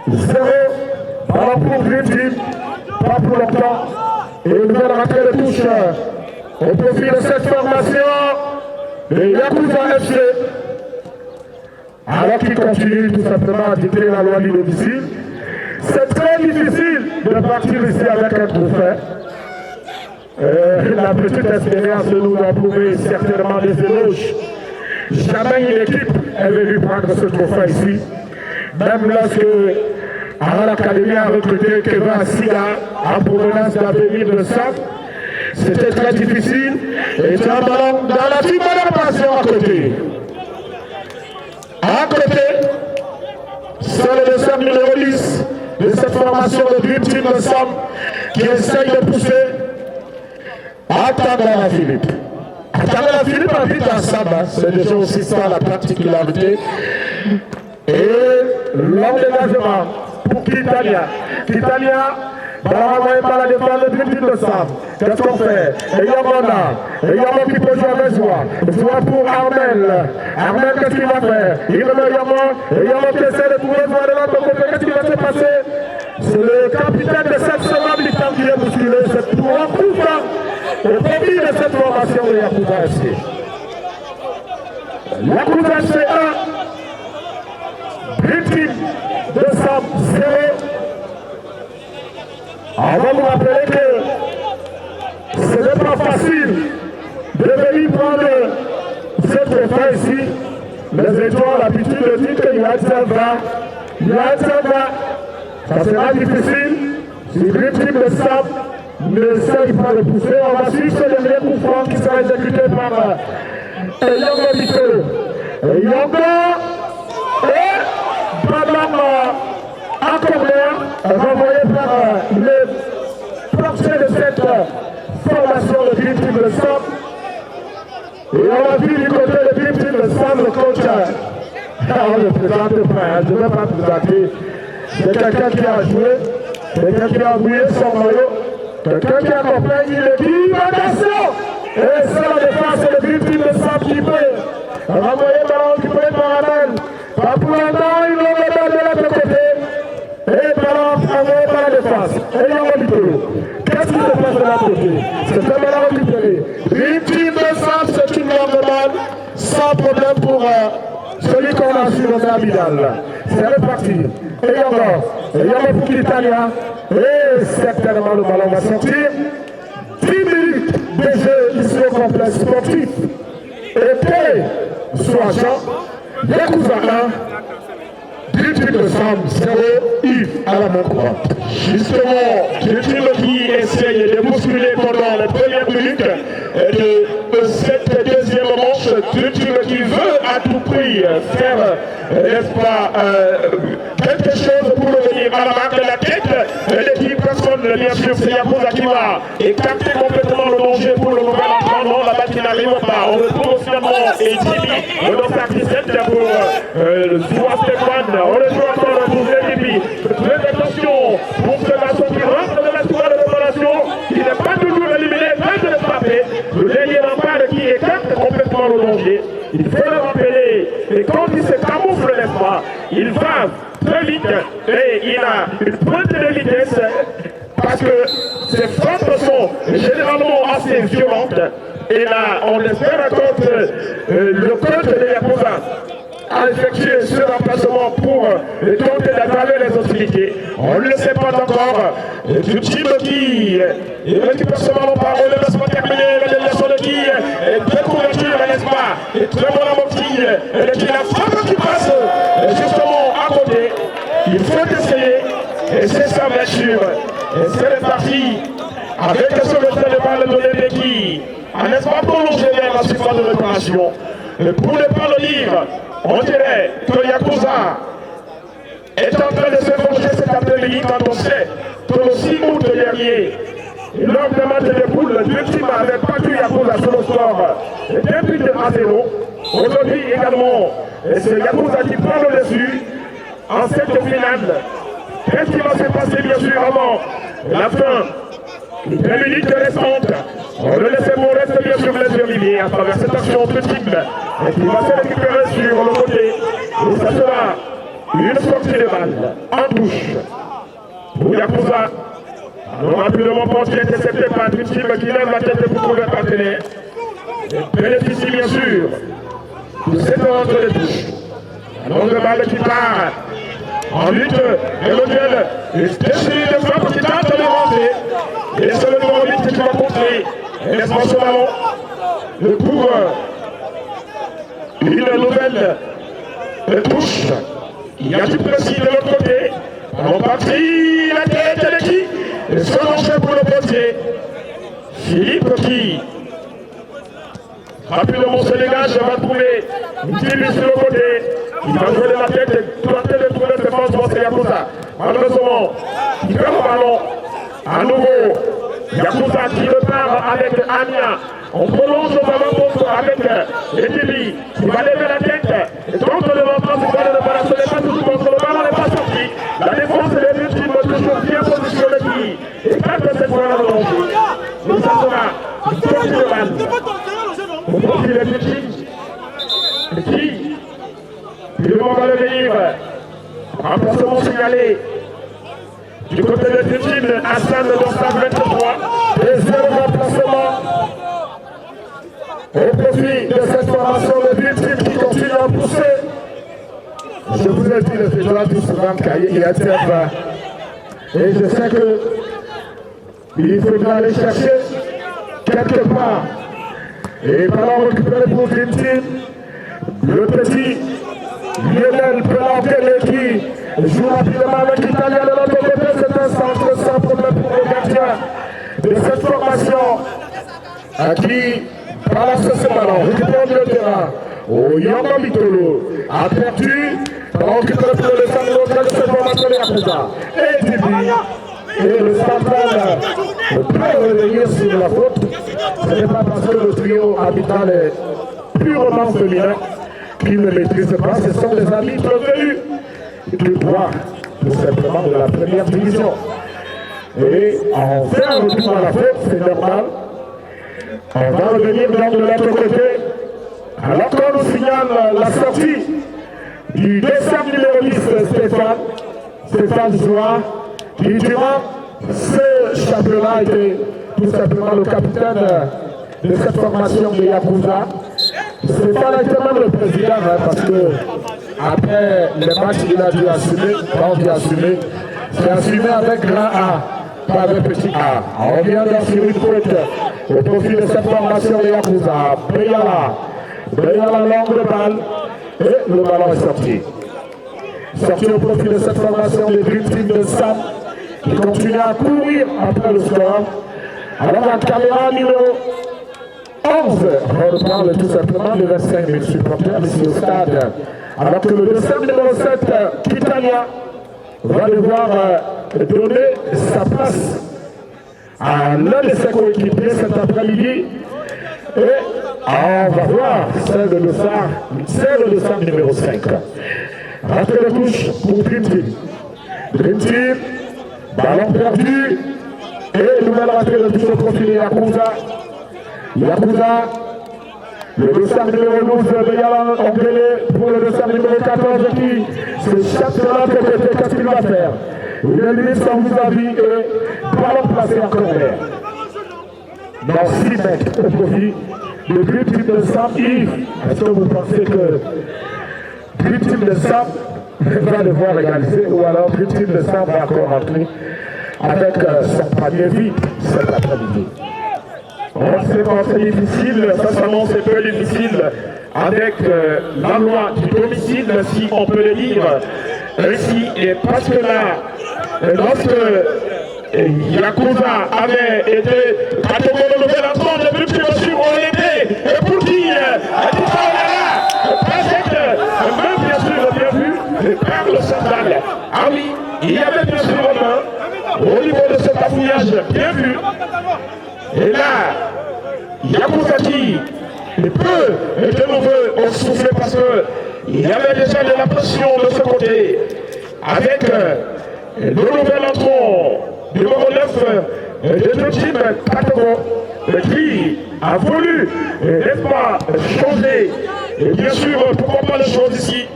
0. Ballon pour Dream Team. Pas pour longtemps. Et une nouvelle rentrée de touche au profit de cette formation de Yakuza FC. Alors qu'il continue tout simplement à dicter la loi du domicile. C'est très difficile de partir ici avec un trophée. La petite expérience nous a prouvé certainement des éloges. Jamais une équipe est venue prendre ce trophée ici. Même lorsque Aral Academy a recruté Kevin Siga en provenance d'Avenir de Sam. C'était très difficile. Et c'est un ballon dans la team de passion à côté. À côté, c'est le dossard numéro 10 de cette formation de Dream Team de Sam qui essaye de pousser Tangana Philippe. Tangana Philippe habite à Sam, c'est déjà aussi ça la particularité. Et l'homme d'engagement pour Kitania. Kitania, ballon envoyé par la défense de Dream Team de Sam. Qu'est-ce qu'on fait? Et Yamon qui peut jouer avec Joie. Joie pour Armel. Armel, qu'est-ce qu'il va faire? Il remet Yamon. Et Yamon qui essaie de trouver Joie de l'autre côté. Qu'est-ce qui va se passer? C'est le capitaine de cette seconde mi-temps qui est bousculé. C'est pour un coup franc au profit de cette formation de Yakuza FC. Yakuza FC 1, Dream Team de Sam 0. On va vous rappeler que ce n'est pas facile de venir prendre cette fois ici. Les étoiles ont l'habitude de dire qu'il y a un va, ça sera difficile. Si Dream Team de Sam n'essaye pas de pousser, on va suivre ce dernier coup franc qui sera exécuté par Yongo Mikolo. Yongo et Badlam Akomer, renvoyé par le portier de cette formation de Dream Team de Sam. Et on a vu du côté de Dream Team de Sam, le coach. On ne présente pas, je ne vais pas présenter. C'est quelqu'un qui a joué, quelqu'un qui a mouillé son maillot, quelqu'un qui accompagne l'équipe. Attention! Et c'est la défense de Dream Team de Sam qui peut renvoyer le ballon occupé par Amel. Pas pour l'instant, ils l'ont mis de l'autre côté. Et le ballon envoyé par la défense. Et ils l'ont récupéré. Qu'est-ce qui se passe de l'autre côté? C'est un ballon récupéré. Dream Team de Sam, c'est une longue balle, sans problème pour celui qu'on a sur le Abidal. C'est reparti. Et encore pour l'Italien. Et certainement le ballon va sortir. 10 minutes de jeu ici au complexe sportif. Et P, soit Jean, Yakuza 1, Dream Team de Sam 0, Yves à la main courante.
Justement, Dream Team qui essaye de bousculer pendant les premières minutes de cette deuxième manche. Dream Team qui veut à tout prix faire, n'est-ce pas, quelque chose pour revenir à la marque de la tête. L'équipe personne, bien sûr, c'est Yakuza qui va écarter complètement le danger pour le nouvel entraînement. La balle qui n'arrive pas. On retrouve finalement Edimi dans sa 17 pour Zoua Stéphane. On retrouve encore pour Edimi. Faites attention pour ce garçon qui rentre dans la toile de préparation. Il n'est pas toujours éliminé, mais de le frapper. Le dernier rempart qui écarte complètement le danger. Il faut le rappeler. Et quand il se camoufle, n'est-ce pas, il va très vite et il a une pointe de vitesse parce que ses frappes sont généralement assez violentes. Et là, on espère encore que le coach de Yakuza a effectué ce remplacement pour tenter d'aggraver les hostilités. On ne le sait pas encore. Du type qui récupère ce ballon par le laissement terminé, la déviation de qui est belle couverture, n'est-ce pas? Et très bon amorti, et qui la frappe qui passe justement à côté. Il faut essayer, et c'est ça bien sûr. Et c'est reparti avec ce retrait de balle de Lebeki. N'est-ce pas prolonger vers la surface de réparation. Et pour ne pas le dire, on dirait que Yakuza est en train de se venger cet après-midi quand on sait que le 6 août dernier, lors de match de poule, le Dream Team avait battu Yakuza sur le score d'un but à 0. Aujourd'hui également, c'est Yakuza qui prend le dessus en cette finale. Qu'est-ce qui va se passer bien sûr avant la fin? 2 minutes restantes. On le laisse pour rester bien sûr les Olivier à travers cette action de type et qui va se récupérer sur le côté. Et ça sera une sortie de balle en touche pour Yakuza. Alors rapidement, Pontier intercepté par Dream Team qui lève la tête pour le partenaire. Et bénéficie bien sûr de cette rentrée de touche. Un longue balle qui part en lutte et le duel. Une déchirure de frappe qui tente de rentrer. Et c'est le numéro 8 qui va contrer. Et laisse-moi ce ballon. Le pour une nouvelle touche. Il y a du précis de l'autre côté. Ballon parti, la tête de qui? Et ce lancer pour le potier. Philippe qui rapidement se dégage, va trouver une petite sur le côté. Il va jouer de la tête et tenter de trouver ses forces pour Yakuza. Malheureusement, il perd le ballon. À nouveau, Yakuza qui repart avec Ania. On prolonge au avant-poste avec Edili. Il va lever la tête et tente de reprendre ce ballon de balle. Ce n'est pas tout contre le ballon n'est pas sorti. La défense est des qui va toujours bien positionner qui écarte cette fois là le danger. Mais ça sera une sortie de balle. Au profil des petits. Et qui il demande à le venir. Remplacement signalé Du côté de Dutine, Hassan dans sa 23.
Deuxième remplacement. Au profit de cette formation, le Dutine qui continue à pousser. Je vous ai dit, le fédéral du souvent il y a terre. Et je sais que il faudra aller chercher quelque part. Et pendant récupérer pour Dutine, le petit Lionel Pelantele qui joue rapidement avec l'Italien de l'autre côté. C'est un centre sans problème pour le gardien de cette formation qui, par la ce ballon, récupère le terrain. Yanga Mitolo a perdu. Donc, il peut le centre de cette formation de Yakuza. Et Dibi. Et le central peut revenir sur la faute. Ce n'est pas parce que le trio arbitral est purement féminin qu'ils ne maîtrisent pas. Ce sont les arbitres venus du droit, tout simplement, de la première division. Et en fait un retour à la faute, c'est normal. On va revenir donc de l'autre côté. Alors qu'on nous signale la sortie du deuxième numéro 10, Stéphane Zoua, qui durant ce championnat était tout simplement le capitaine de cette formation de Yakuza. Stéphane a été même le président, parce que après les matchs il a dû assumer, quand on dit assumer, c'est assumé avec grand A, pas avec petit A. On vient d'assurer une faute au profit de cette formation de Yakuza. Beyala longue de balle, et le ballon est sorti. Sorti au profit de cette formation de Dream Team de Sam, qui continue à courir après le score. Alors la caméra numéro 11 reprend tout simplement les 25 000 supporters ici au stade. Alors que le deuxième numéro 7, Kitania, va devoir donner sa place à l'un de ses coéquipiers cet après-midi. Et on va voir celle de Sam numéro 5. Rentrée de touche pour Dream Team. Dream Team, ballon perdu. Et nouvelle rentrée de touche au profil de Yakuza. Le dossard numéro 12 de Yalan Ongele pour le dossard numéro 14 qui se chatte de l'autre côté. Qu'est-ce qu'il va faire? Il élimine son vis-à-vis et ballon placé en corner. Dans 6 mètres au profit de Dream Team de Sam. Yves, est-ce que vous pensez que Dream Team de Sam va devoir égaliser ou alors Dream Team de Sam va encore rentrer avec son panier vide cet après-midi? On sait pas, c'est difficile, ça s'annonce un peu difficile avec la loi du domicile, si on peut le dire ainsi, et parce que là, lorsque Yakuza avait été catégorisé le nouvel entrant de but sur on était, et pour dire, même bien sûr, bien vu, par le sandal. Ah oui, il y avait bien sûr au niveau de ce bafouillage, bien vu. Et là, Yakuza qui peut de nouveau souffler parce qu'il y avait déjà de la pression de ce côté avec le nouvel entrant numéro 9 de notre team Patago qui a voulu, n'est-ce pas, changer. Et bien sûr, pourquoi pas les choses ici.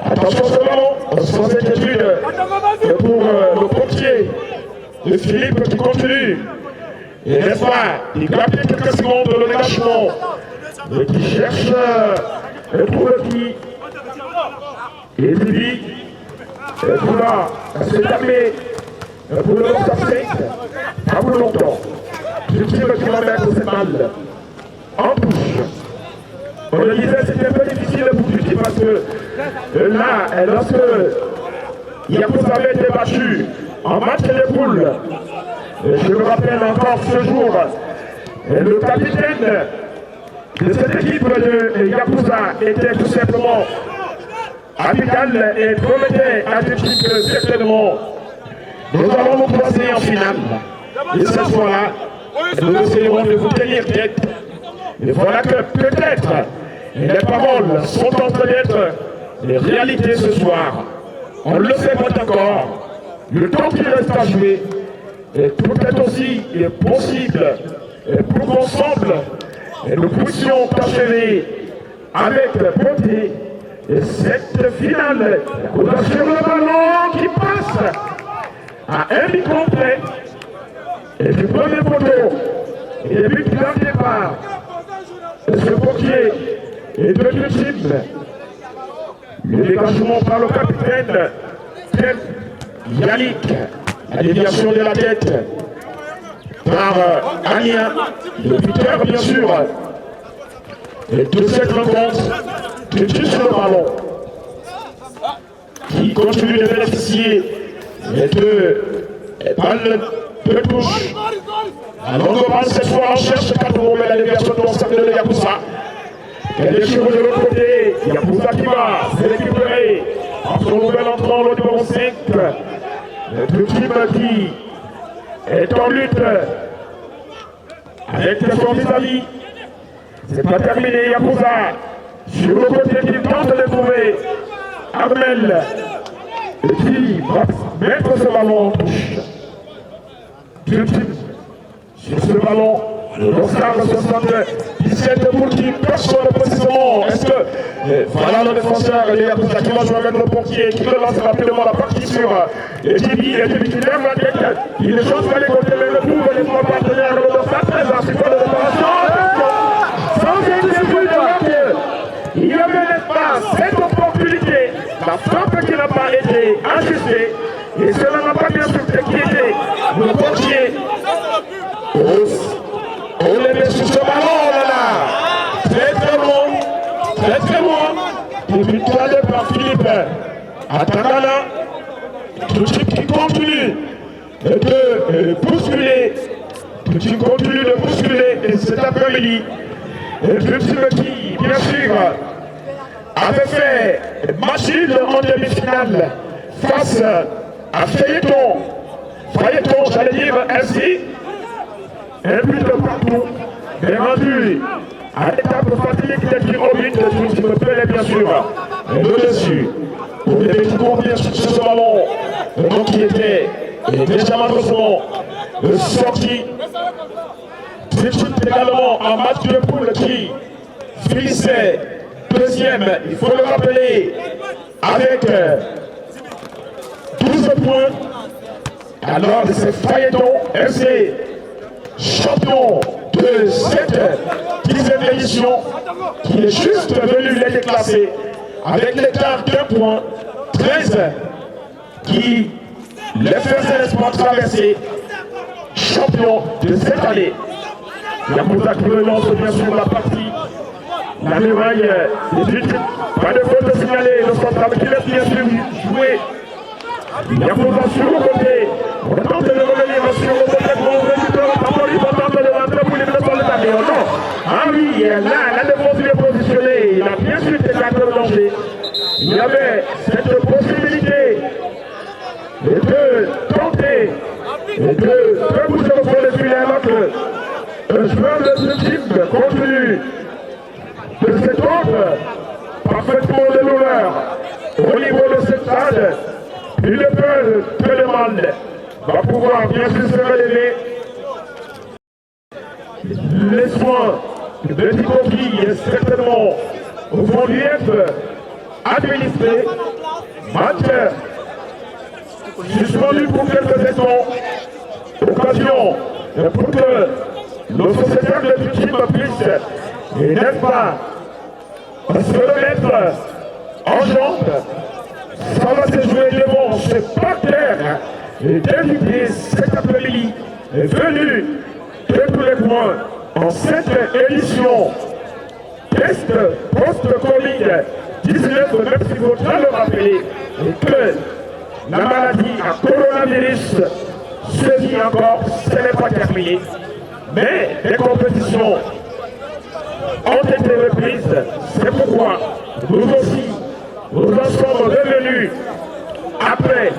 Attention ce ballon, sans inquiétude pour le pompier de Philippe qui continue. Et n'est-ce pas, il grappe quelques secondes le dégagement et qui cherche pour le qui. Et Bibi, pour là, c'est fermé pour le long d'Afrique, pas pour longtemps. Je tire le kilomètre, c'est mal. En touche. On le disait, c'était un peu difficile pour Duty parce que là, lorsque Yakuza avait été battu en match de poules, je me rappelle encore ce jour, le capitaine de cette équipe de Yakuza était tout simplement amical et promettait à Duty que certainement nous allons nous placer en finale. Et cette fois-là, nous essayerons de vous tenir tête. Et voilà que peut-être les paroles sont en train d'être les réalités ce soir. On ne le sait pas encore. Le temps qu'il reste à jouer est peut-être aussi possible pour qu'ensemble nous puissions achever avec beauté cette finale. On a sur le ballon qui passe
à un but complet. Et du premier poteau, et des buts d'un départ. Ce portier est devenu cible. Le dégagement par le capitaine Yannick. La déviation de la tête par Ania, le buteur bien sûr. Et de cette rencontre, de touche le ballon, qui continue de bénéficier de balles de touche. La longue balle cette fois en cherche Kadour, mais la déviation de l'ensemble de Yapoussa. Elle est sur de l'autre côté, Yapoussa qui va se récupérer en son nouvel entrant, le numéro 5. Le team qui est en lutte avec son vis-à-vis. C'est pas terminé, Yapoussa sur le côté qui tente de trouver Armel qui va mettre ce ballon en touche. Deux types sur ce ballon, le stade 77 pour qui personne précisément. Est-ce que voilà le défenseur de Yapoussa qui va jouer avec le portier, qui le lance rapidement la partie sur Tibi qui lève la tête, il est chose d'aller côté mais le trouve les trois partenaires de l'Ostade, très assistant de l'opération. Il y avait l'espace, cette opportunité, la frappe qui n'a pas été ajustée, et cela n'a pas bien sûr inquiété le portier. On les met sur ce ballon, là. Très bon. Et puis toilé par Philippe Atangana, tout de suite qui continue de bousculer, cet après-midi. Et le qui, bien sûr, avait fait machine en demi-finale face à Fayetton. Fayetton, j'allais dire ainsi, un but de partout, mais rendu à l'étape fatidique d'être au but, je me plais bien sûr, le dessus. Pour les petits combien sur ce ballon, donc qui était déjà malheureusement sorti. C'est également un match de poule qui finissait deuxième, il faut le rappeler, avec 12 points. Alors c'est Fayetton FC, champion de cette 10e édition, qui est juste venu les déclasser avec l'écart d'un point, 13, qui les faisait l'espoir traverser, champion de cette année. Yapoussa qui relance bien sûr la partie. La médaille des buts. Pas de faute de signaler. Le central qui laisse bien sûr jouer. Yapoussa sur le côté. On tente de revenir sur le côté pour le récupérer. Il va tenter de rentrer pour les blessures de la médaille. Non. Ah oui, là, la défense est positionnée. Il a bien sûr été acteur de danger. Il y avait cette possibilité de tenter de bouger le fond des filets alors que un joueur de ce type continue de cet ordre parfaitement de l'honneur au niveau de cette stade. Une peur que le mal va pouvoir bien sûr se relever. Les soins de Petit Coquille certainement vont lui être administrés. Match suspendu pour quelques instants. Occasion pour que nos sociétaires de l'équipe puissent, et n'est-ce pas, se remettre en jambe. Ça va se jouer devant ce parterre et d'éviter cet après-midi venu de tous les points en cette édition test post-Covid-19, même s'il faudra le rappeler, et que la maladie à coronavirus se vit encore, ce n'est pas terminé. Mais les compétitions ont été reprises. C'est pourquoi nous aussi, nous en sommes revenus après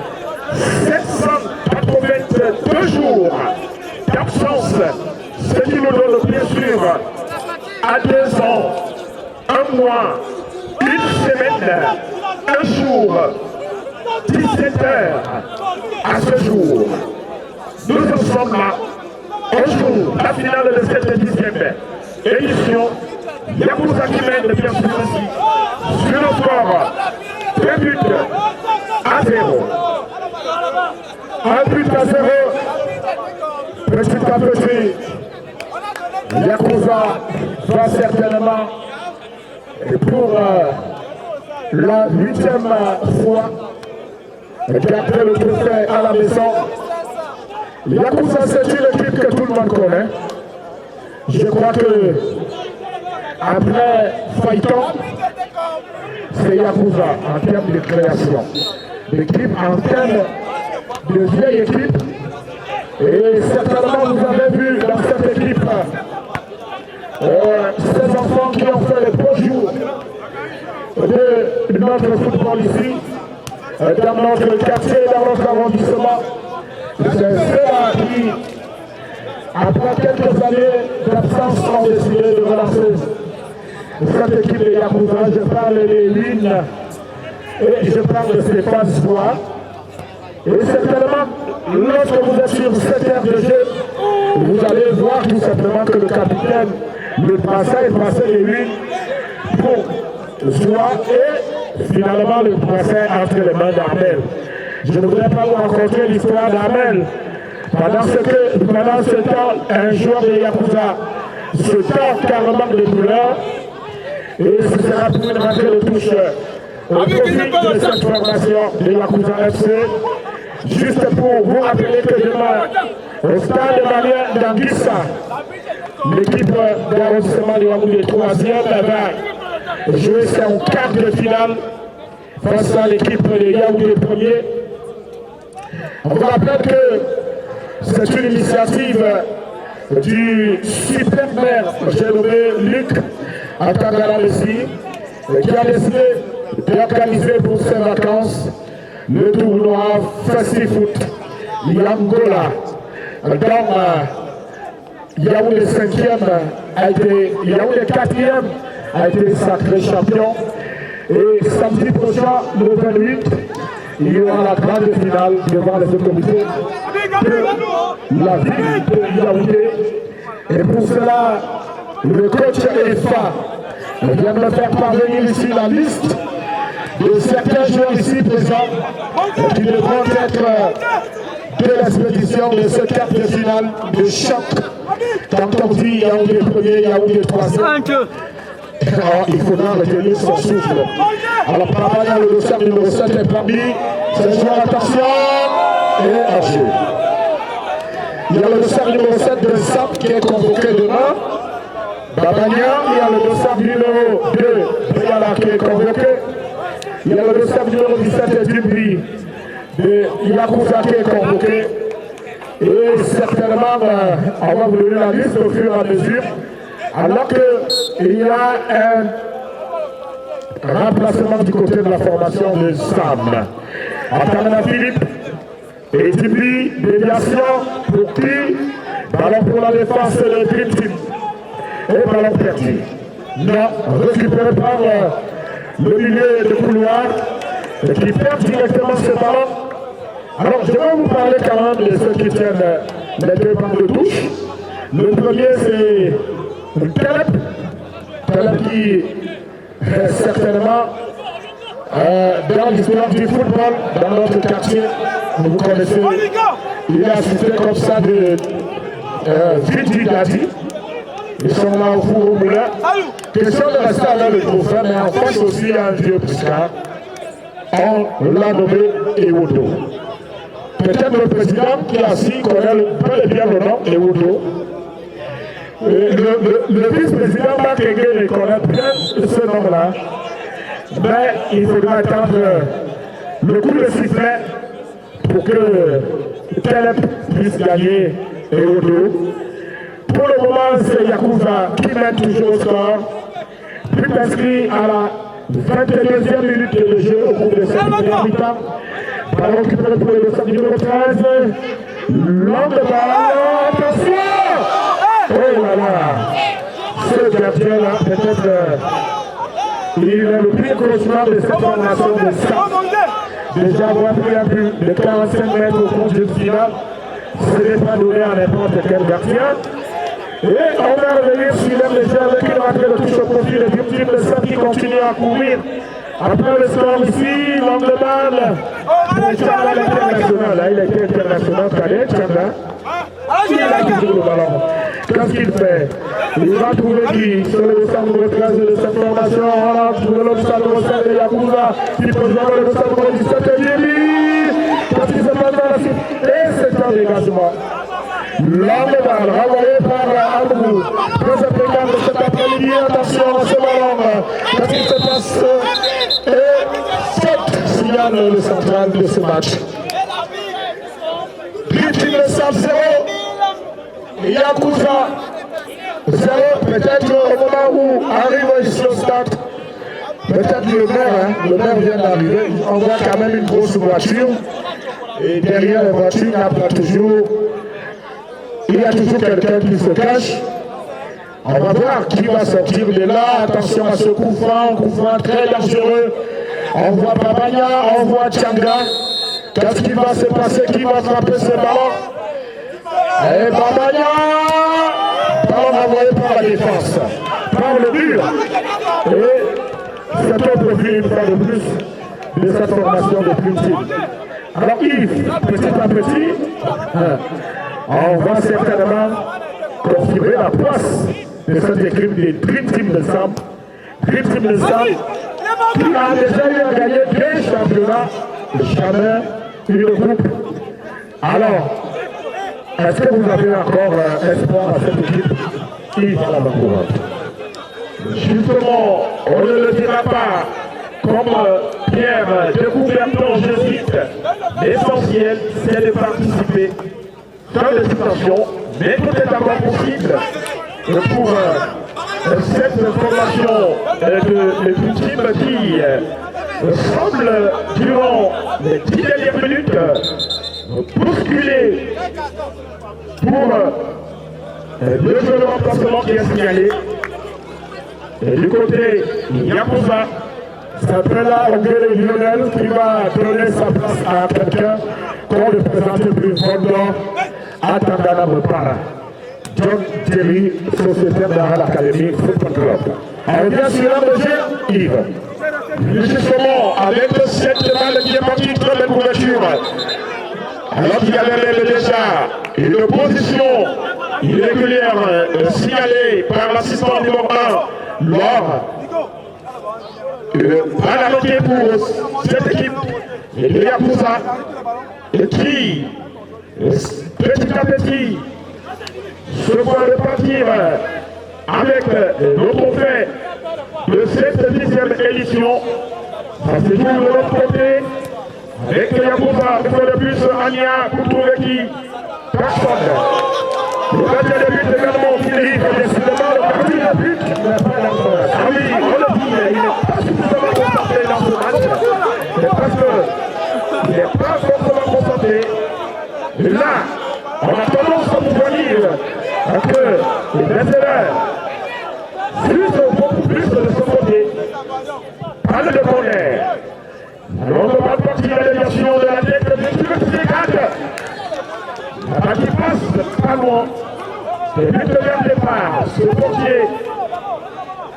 782 jours d'absence, ce qui nous donne bien sûr à 2 ans, 1 mois, 1 semaine, 1 jour, 17 heures à ce jour. Nous en sommes là. On joue la finale de cette 10e édition. Yapoussa qui mène bien sûr aussi sur le score 2 buts à 0. Un but
certainement pour la 8e fois garder le trophée à la maison. Yakuza, c'est une équipe que tout le monde connaît. Je crois que après Phaïton, c'est Yakuza en termes de création. L'équipe en termes de vieille équipe. Et certainement vous avez vu dans cette équipe ces enfants qui ont fait les beaux jours de notre football ici, dans notre quartier, dans notre arrondissement. C'est ceux-là qui, après quelques années d'absence, ont décidé de relancer cette équipe de Yakuza. Je parle des lignes et je parle de Stéphane Soir. Et certainement, lorsque vous êtes sur cette aire de jeu, vous allez voir tout simplement que le capitaine, le passé les lignes pour Soir et finalement le passé entre les mains d'Armel. Je ne voudrais pas vous raconter l'histoire d'Armel. Pendant ce temps, un joueur de Yakuza se tord carrément de douleur et ce sera pour une rentrée de touche au profit de cette formation de Yakuza FC. Juste pour vous rappeler que demain, au stade de d'Anguissa, l'équipe d'arrondissement de Yaoundé 3e va jouer son quart de finale face à l'équipe de Yaoundé 1er. On vous rappelle que c'est une initiative du super maire, j'ai nommé Luc Atangala-Messi, qui a décidé d'organiser pour ses vacances le tournoi Festifoot Yangola. Donc, Yaoundé 5e a été, Yaoundé 4e a été sacré champion. Et samedi prochain, le 28, il y aura la grande finale devant les autorités de la ville de Yaoundé. Et pour cela, le coach EFA vient de faire parvenir ici la liste de certains joueurs ici présents qui devront être de l'expédition de ce quart de finale de choc. Quand on dit Yaoundé 1er, Yaoundé 3e, il faudra retenir son souffle. Alors par rapport à le dossier numéro 7 est parmi ces joueurs, attention, et en jeu. Il y a le dossier numéro 7 de SAP qui est convoqué demain. Babania, il y a le dossier numéro 2 Briala qui est convoqué. Il y a le dossier numéro 17 Dubri de Yakuza qui est convoqué. Et certainement, on va vous donner la liste au fur et à mesure. Alors qu'il y a un remplacement du côté de la formation de Sam. Atamena Philippe et Dubri, déviation pour qui? Ballon pour la défense de Dream Team. Et ballon perdu. Non, récupéré par le milieu de couloir qui perd directement ce ballon. Alors je vais vous parler quand même de ceux qui tiennent les deux bancs de touche. Le premier c'est Caleb qui certainement dans l'histoire du football dans notre quartier, vous connaissez, il est assisté comme ça de Vidi Dadi. Ils sont là au four au moulin. Question de rester avec le trophée, mais en face aussi un vieux Prisca. On l'a nommé Ewodo. Peut-être le président qui est assis connaît peu et bien le nom Ewodo. Le vice-président Marc Engue connaît bien ce nom-là. Mais il faudra attendre le coup de sifflet pour que Caleb puisse gagner Ewodo. Pour le moment, c'est Yakuza qui mène toujours au score. But inscrit à la 22e minute de jeu au cours de cette première mi-temps. Ballon récupéré pour le centre numéro 13. Longue balle. Attention! Oh là là! Ce gardien-là, peut-être, il est le pire cauchemar de cette formation de ça. Déjà avoir pris un but de 45 mètres au cours d'une finale, ce n'est pas donné à n'importe quel gardien. Et on va revenir sur l'aime déjà avec une rentrée de touche au profil de Dream de Sam qui continue à courir. Après le score ici, l'angle balle pour Tchanda l'international. Là, il a été international cadet, Tchanda. Il a toujours le ballon. qu'est-ce qu'il fait? Il va trouver qui? Sur le centre de 13 de cette formation, on a trouvé le stade de Rossel et Yakuza qui peut jouer le stade de 17 et Yéli. Qu'est-ce qui se passe dans la suite? Et c'est un dégagement. Longue balle renvoyée par Amourou. Très impeccable de cet après-midi. Attention à ce ballon. Qu'est-ce qui se passe? Et 7 signale le central de ce match. Victime de 0. Yakuza 0. Peut-être au moment où arrive ici au stade, peut-être le maire vient d'arriver. On voit quand même une grosse voiture. Et derrière la voiture, il y a toujours quelqu'un qui se cache. On va voir qui va sortir de là. Attention à ce coup franc très dangereux. On voit Babania, on voit Tchanga. Qu'est-ce qui va se passer? Qui va frapper ce ballon? Et Babania, ballon envoyé par la défense, par le mur. Et c'est un profil une fois de plus de cette formation de Dream Team. Alors Yves, petit à petit, on va certainement confirmer la place de cette équipe des Dream Team de Sam. Dream Team de Sam qui a déjà eu à gagner 2 championnats, jamais une coupe. Alors, est-ce que vous avez encore espoir à cette équipe? Yves Alabakoura. Justement, on ne le dira pas comme Pierre de Coubertin, je cite, l'essentiel c'est de participer dans les situations, mais peut-être encore possible pour cette formation de victimes qui semble durant les 10 dernières minutes bousculer pour le jeu de remplacement qui est signalé. Et du côté Yakuza, ça peut là engueuler Lionel qui va donner sa place à quelqu'un qu'on le présente plus fondant à Tandana Mopara. John Terry, sociétaire d'Aral Academy Football Club. On revient sur le jeu, Yves. Justement, avec cette balle qui est partie très belle couverture. Alors qu'il y avait même déjà une position irrégulière signalée par l'assistant numéro 1, Laure. Balle arrêtée pour cette équipe, et Yakuza, et qui, petit à petit, se voit repartir avec nos trophées de cette 10e édition. Ça se joue de l'autre côté, avec Yakuza, une fois de plus, Ania, Koutoureki, personne. Le gardien de but également, Philippe, décidément, le gardien de but, il n'a pas d'encore. Ah oui, on le dit, il n'est pas suffisamment concentré dans ce match. C'est parce qu'il n'est pas forcément concentré. Et là, on a tendance à pouvoir dire que les vétérans fusent beaucoup plus de son côté. Pas de corner. Alors on va partir à la déviation de la tête du petit dégage. La balle qui passe pas loin. Les buts de vers départ, ce portier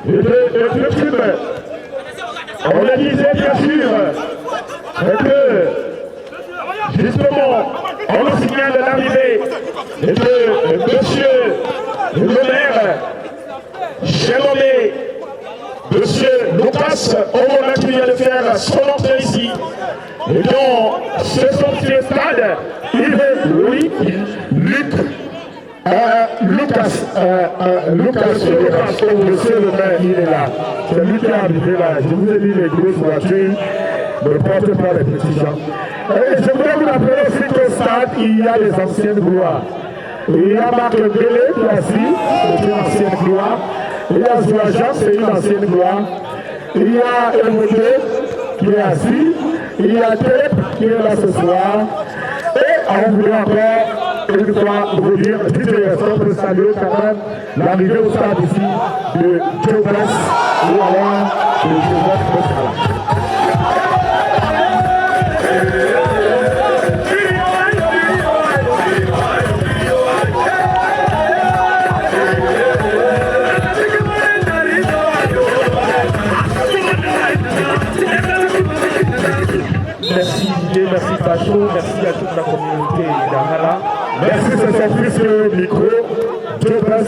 de tube. On le disait bien sûr que justement on nous signale l'arrivée de monsieur le maire, j'ai nommé monsieur Lucas Omona qui vient de faire son entrée ici. Et dans ce sorcier stade, il est Louis Luc. Lucas, monsieur le maire, il est là. C'est lui qui est arrivé là. Je vous ai dit les grosses voitures ne portent pas les petits gens. Et je voudrais vous rappeler aussi qu'au stade, il y a les anciennes gloires. Il y a Marc Guélé qui est assis, c'est une ancienne gloire. Il y a Zouajan, c'est une ancienne gloire. Il y a Emoté qui est assis. Il y a Tep qui est là ce soir. Et on voulait encore une fois vous dire, on peut saluer quand même l'arrivée au stade ici de Jobes ou alors de Joseph Boscala. Merci Didier, merci Pacho, merci à toute la communauté d'Amala. Merci, c'est son fils le micro. Jobes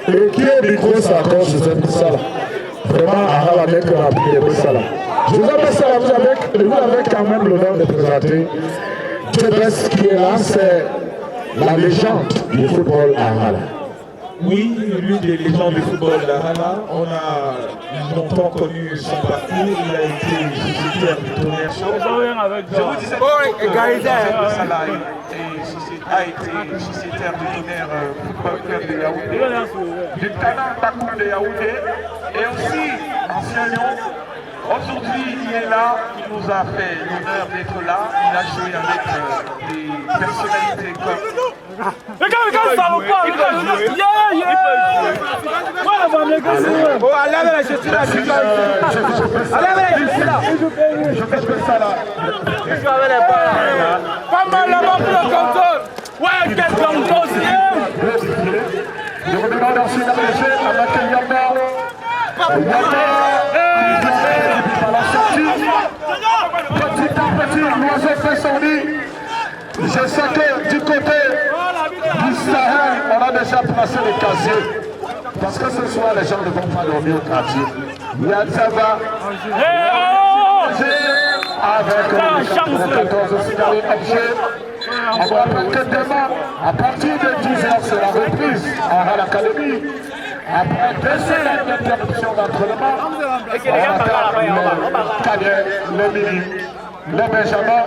Et qui est micro, c'est encore Joseph Bissala. Vraiment, à la mec rapide de Bissala. Joseph Bissala, vous avez quand même l'honneur de présenter Jebes qui est là, c'est la légende du football à Hala.
Oui, l'une des légendes du football d'Ahala. On a longtemps connu son parcours. Il a été sociétaire du Tonnerre Chaud. Je vous disais que Salah a été sociétaire du Tonnerre Football Club de Yaoundé, du Canal Bakou de Yaoundé et aussi ancien Lyon. Aujourd'hui, il est là, il nous a fait l'honneur d'être là. Il a joué avec des personnalités comme...
Regarde, salopard! Oh, allez avec la gestion là! Allez avec la gestion là!
Je fais ça là.
Pas mal là-bas pour le contrôle! Ouais, quel contrôle!
Je vous demande ensuite d'approcher avec Yamar. À la sortie, petit à petit, l'oiseau fait son nid. Je sais que du côté du Sahel, on a déjà placé les casiers. Parce que ce soir, les gens ne vont pas dormir au quartier. Il y a Zaba avec le 14 signalé objet. On va apprendre que demain, à partir de 10h, c'est la reprise à l'Académie. Après 2 semaines d'interruption d'entraînement, on attend les cadets, les mini, les benjamins,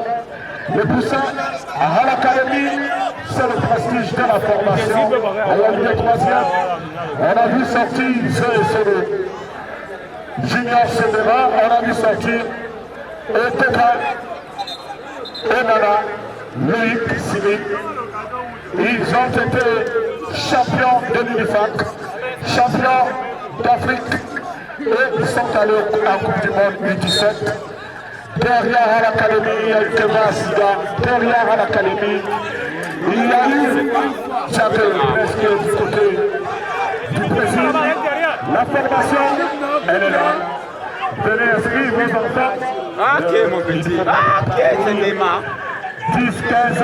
les poussins. À l'Académie, c'est le prestige de la formation. On a vu les troisièmes, on a vu sortir le Junior Sénéra, on a vu sortir Eteka, Enana, Loïc, Simi. Ils ont été champions de l'UNIFAC, champions d'Afrique et ils sont allés en Coupe du Monde U17. Derrière à l'Académie, il y a eu Keba Sida. Derrière à l'Académie, il y a eu Jacques presque du côté du Brésil. La formation, elle est là. Venez inscrire vos enfants.
Ok, mon petit. Ok, c'est Neymar.
10, 15,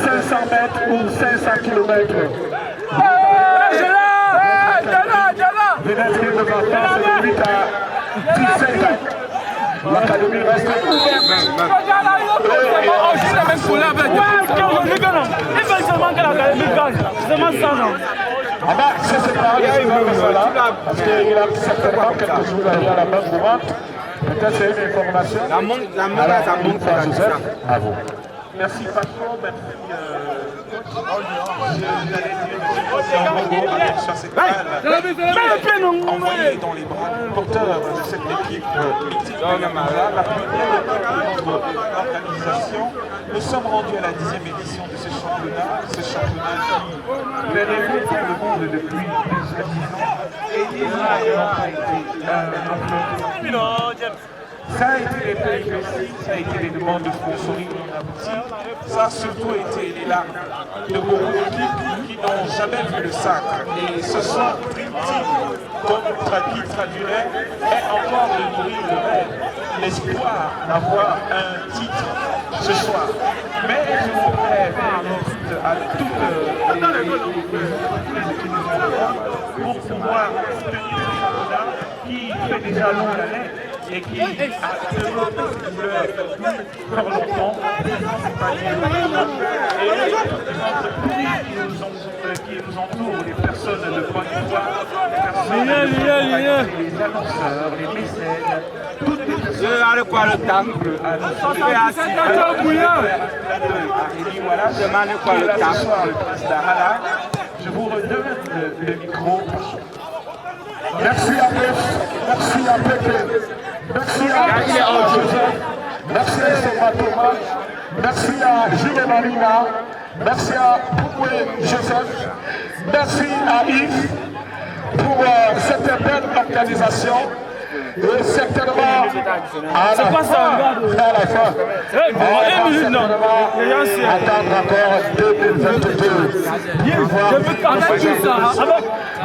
500 mètres ou 500 km. Venez inscrire vos enfants, c'est de 8 à 17 ans. L'Académie reste ouverte. Ah bah, c'est séparé de ce là parce qu'il a certainement quelque chose à dire à la main courante. Peut-être c'est une information.
La montre, ça montre
à Joseph. À vous.
Merci patron, merci envoyé dans les bras du porteur de cette équipe politique de Yamala, la plus belle de notre organisation. Nous sommes rendus à la 10e édition de ce championnat qui fait rêver pour le monde depuis plus de 10 ans et il n'a été ça a été les péripéties, ça a été les demandes de sponsoring non abouties, ça a surtout été les larmes de beaucoup d'équipes qui n'ont jamais vu le sacre. Et ce soir, Dream Team, comme Traki traduirait, est encore le bruit de rêve, l'espoir d'avoir un titre ce soir. Mais je voudrais faire à toutes les équipes pour pouvoir tenir le championnat qui fait déjà long l'année et qui a développé cette couleur pour longtemps, et les entreprises qui nous entourent, les personnes de Côte d'Ivoire, les annonceurs, les mécènes, toutes les personnes à je vous redonne le micro.
Merci à tous, merci à Pépé, merci à Joseph, merci à Soma Thomas, merci à Gilles Marina, merci à Bouboué Joseph, merci à Yves pour cette belle organisation. Et certainement, à la fin, on va certainement attendre encore 2022.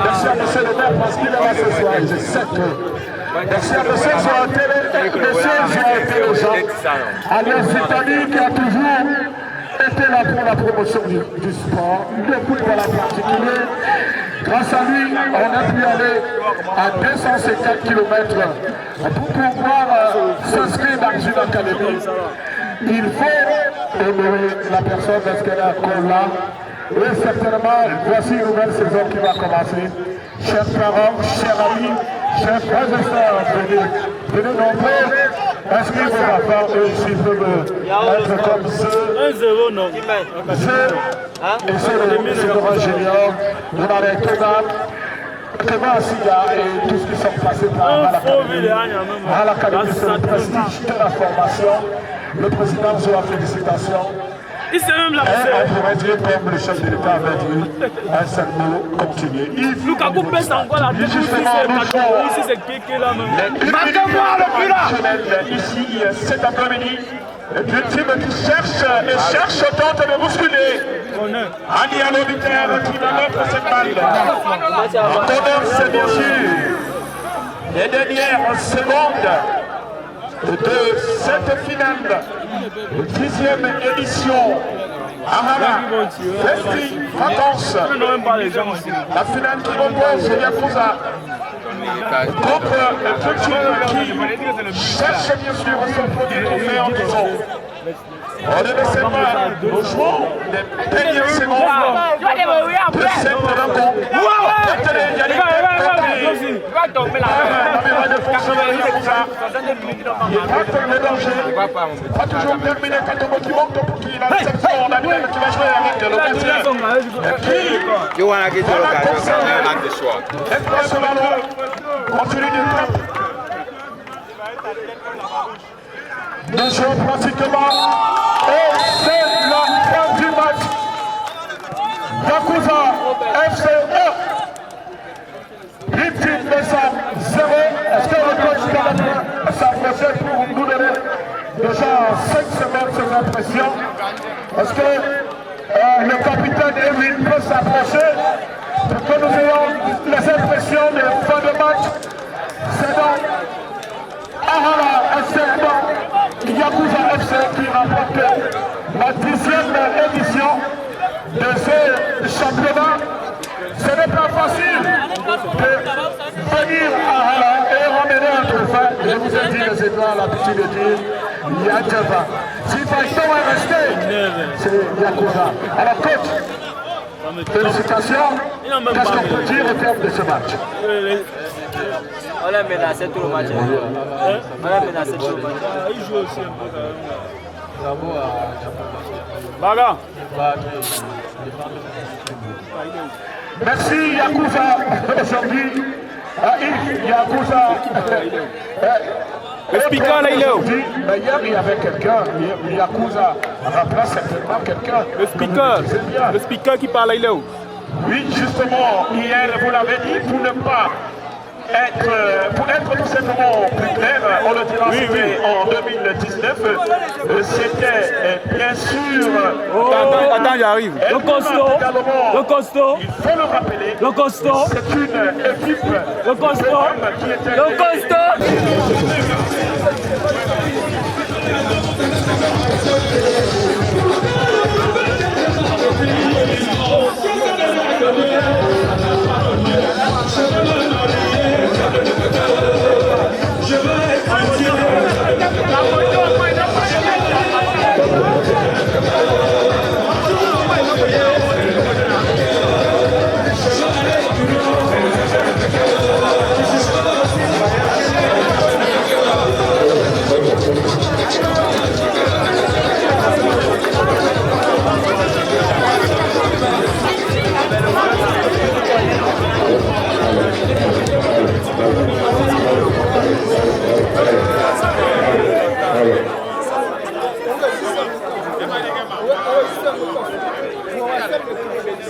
Merci à monsieur le maire parce qu'il est là ce soir, je sais que. Merci à monsieur sur la télé, monsieur sur la télé aux gens. Alias Zitani qui a toujours était là pour la promotion du sport, le football en particulier. Grâce à lui, on a pu aller à 250 km pour pouvoir s'inscrire dans une académie. Il faut honorer la personne parce qu'elle est encore là. Et certainement, voici une nouvelle saison qui va commencer. Chers parents, chers amis, chers frères et sœurs, venez nombreux, inscrivez vos enfants, eux aussi peuvent être comme ceux.
1-0, non.
Et c'est le ingénieur, on a les Thomas Asiga et tous qui sont passés par l'académie, c'est le prestige de la formation. Le président reçoit la félicitation.
Il s'est même la
on pourrait dire comme le chef de l'État avait dit, un seul mot, continuer.
Lukaku pèse encore la tête, ici c'est Kéké là même.
Marquez-moi le but là. Ici, cet après-midi, une team qui cherche et cherche tente de bousculer. Annie à l'auditeur qui va mettre cette balle. En honneur, c'est bien sûr les dernières secondes de cette finale, 10e édition. Ahara, Festi, Vacances, la finale qui oppose Yakuza contre le qui cherche bien sûr son produit trophée en maison. On ne laisse pas, nous jouons les dernières secondes de cette rencontre. Il va tomber danger. Pas toujours terminé quand on monte pour qu'il a l'exception. On a dit qu'il va jouer avec l'occasion. Et puis, ce ballon continue de taper. Nous jouons pratiquement et c'est la fin du match. Yakuza FC 1, Dream 0. Est-ce que le coach va s'approcher pour nous donner déjà 5 semaines ses impressions? Est-ce que le capitaine Evin peut s'approcher pour que nous ayons les impressions de fin de match? C'est donc Ahara FC 1, Yakuza FC qui remporte la 10e édition de ce championnat. Ce n'est pas facile de venir à Ahara et ramener un trophée. Je vous ai dit, les étoiles, l'habitude de dire, Yadjaba. Si Faiston est resté, c'est Yakuza. Alors coach, félicitations. Qu'est-ce qu'on peut dire au terme de ce match?
On l'a menacé tout le match. On l'a menacé tout le match.
Il joue aussi un peu quand même. Baga.
Merci Yakuza aujourd'hui. Yakuza.
Le speaker là il est où?
Mais hier il y avait quelqu'un. Yakuza remplace certainement quelqu'un.
Le speaker qui parle là il est où?
Oui, justement, hier vous l'avez dit, pour ne pas être tout simplement plus clair, on le dira, c'était en 2019, c'était bien sûr...
Attends, j'arrive. Le costaud,
il faut le rappeler,
le costaud,
c'est une équipe
le costaud,
qui était...
le costaud.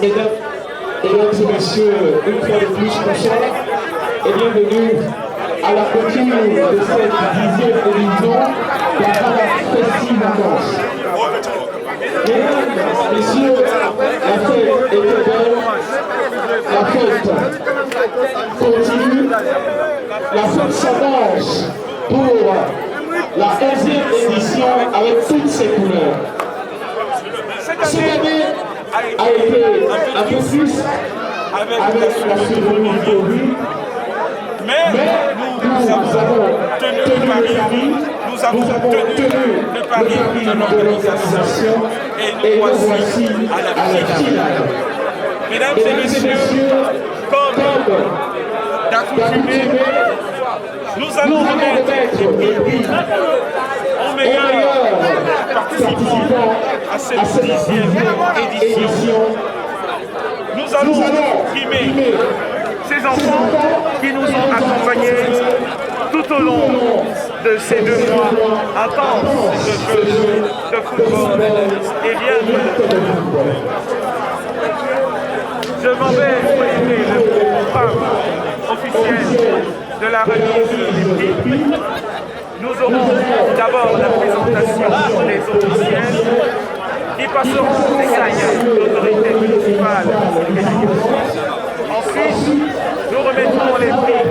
Mesdames et messieurs, une fois de plus, bonsoir et bienvenue à la clôture de cette 10e édition d'Ahara Festi Vacances. Mesdames, messieurs, la fête était belle, la fête continue, la fête s'avance pour la 11e édition avec toutes ses couleurs. cette année a été un peu plus avec la survenue du Covid. Mais nous avons tenu le pari, nous avons tenu le pari de l'organisation et nous voici à la finale. Mesdames et messieurs, comme d'accoutumé, nous allons remettre les prix aux meilleurs participants à cette 10e édition. Nous allons primer ces enfants qui nous ont accompagnés tout au long de ces 2 mois intenses de jeux de football et bien de football. Je m'en vais présenter le programme officiel de la remise des prix. Nous aurons d'abord la présentation des officiels qui passeront des cahiers de l'autorité municipale. Ensuite, nous remettrons les prix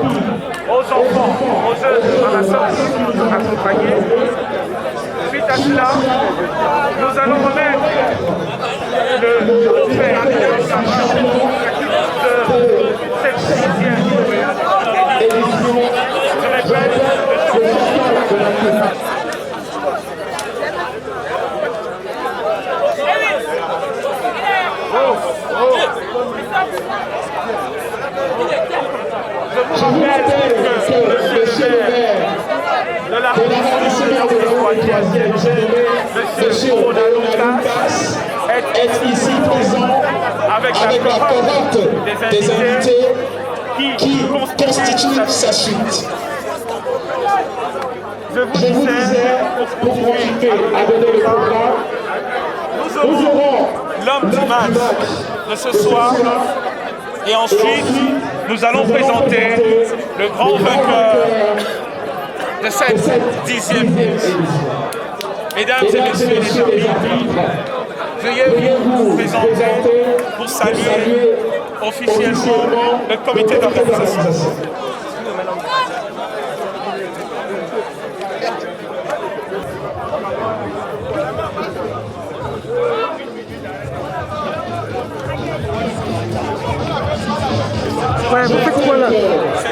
aux enfants, aux jeunes ramasseurs qui nous ont accompagnés. Suite à cela, nous allons remettre le trophée de cette 6e édition. Je répète, je vous rappelle que monsieur le maire de l'arrondissement de monsieur Ronaldo est ici présent avec la cohorte des invités qui constituent sa suite. Je vous disais, pour continuer à donner le programme, nous aurons l'homme du match de ce soir. Et ensuite, nous allons présenter le grand vainqueur de cette 10e édition. Mesdames et messieurs les arbitres, veuillez vous présenter pour saluer officiellement le comité d'organisation.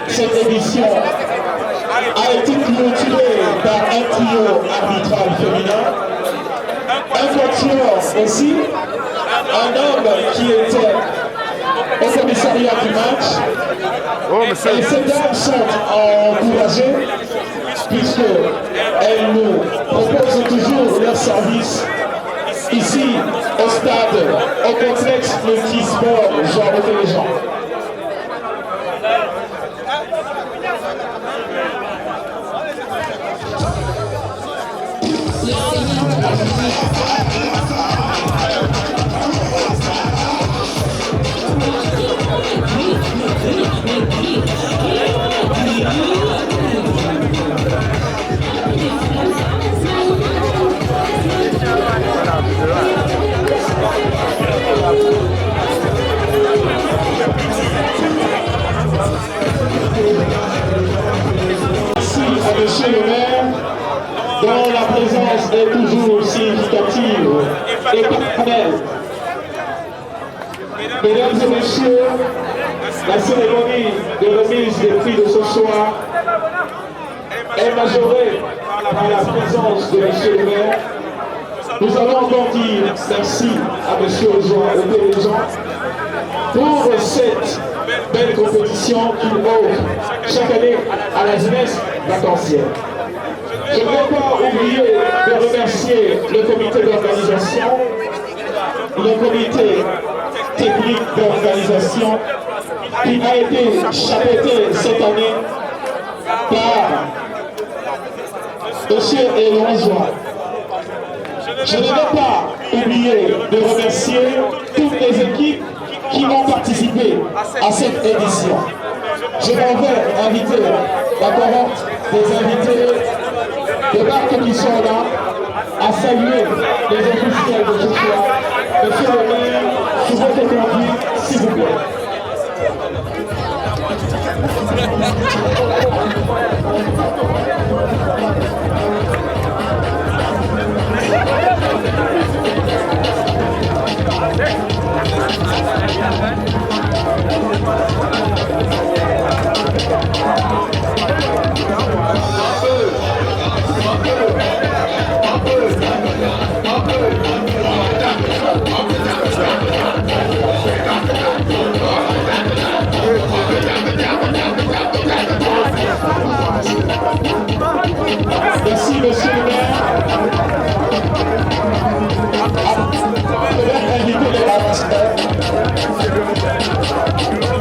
Cette édition a été clôturée par un trio arbitral féminin, un quatuor aussi, un homme qui était au commissariat du match. Et ces dames sont encouragées puisqu'elles nous proposent toujours leur service ici au stade, au complexe multisport Jean-Auté-les-Gens. Merci à monsieur le maire, dont la présence est toujours significative et personnelle. Mesdames et messieurs, la cérémonie de remise des prix de ce soir est majorée par la présence de monsieur le maire. Nous allons encore dire merci à monsieur Aujoie pour cette belle compétition qu'il offre chaque année à la jeunesse vacancière. Je ne vais pas oublier de remercier le comité d'organisation, le comité technique d'organisation qui a été chapeauté cette année par M. Éloin Joie. Je ne vais pas oublier de remercier toutes les équipes qui ont participé à cette édition. Je m'en vais inviter la cohorte des invités de marques qui sont là à saluer les officiels de ce soir. Monsieur le maire, sous votre conduite, s'il vous plaît. Merci, monsieur le maire. Je vais inviter les ramasseurs.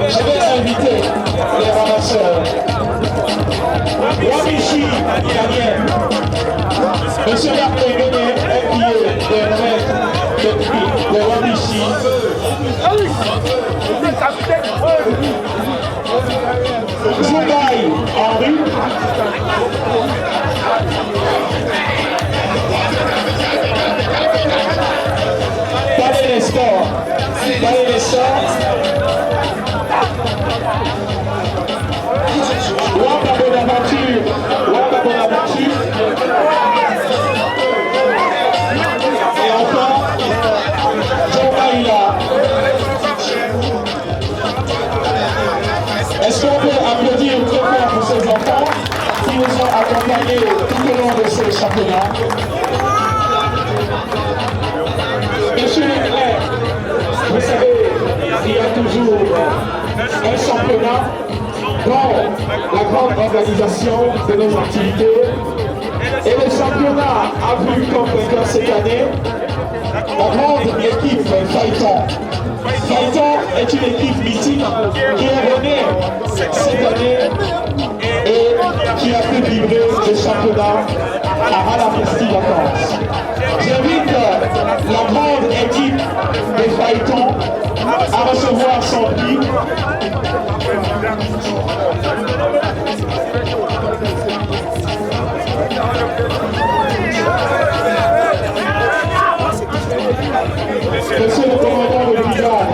Je vais inviter les ramasseurs. Wamichi, Daniel. Monsieur Martin-Gagné, appuyé de maître de Wamichi. Zoubaï, Henri. Palais des sports. Palais des sports. Wamba Bonaventure. Wamba Bonaventure. Et encore, John Maïla. Est-ce qu'on peut applaudir très fort pour ces enfants qui nous ont accompagnés tout au long de ce championnat? Monsieur le maire, vous savez, il y a toujours un championnat dans la grande organisation de nos activités. Et le championnat a vu comme vainqueur cette année la grande équipe Phaéton. Phaéton est une équipe mythique qui est revenue cette année et qui a pu vibrer le championnat à Rala-Festi Vacances. J'invite la grande équipe des Phaéton à recevoir son prix. Monsieur le commandant de brigade.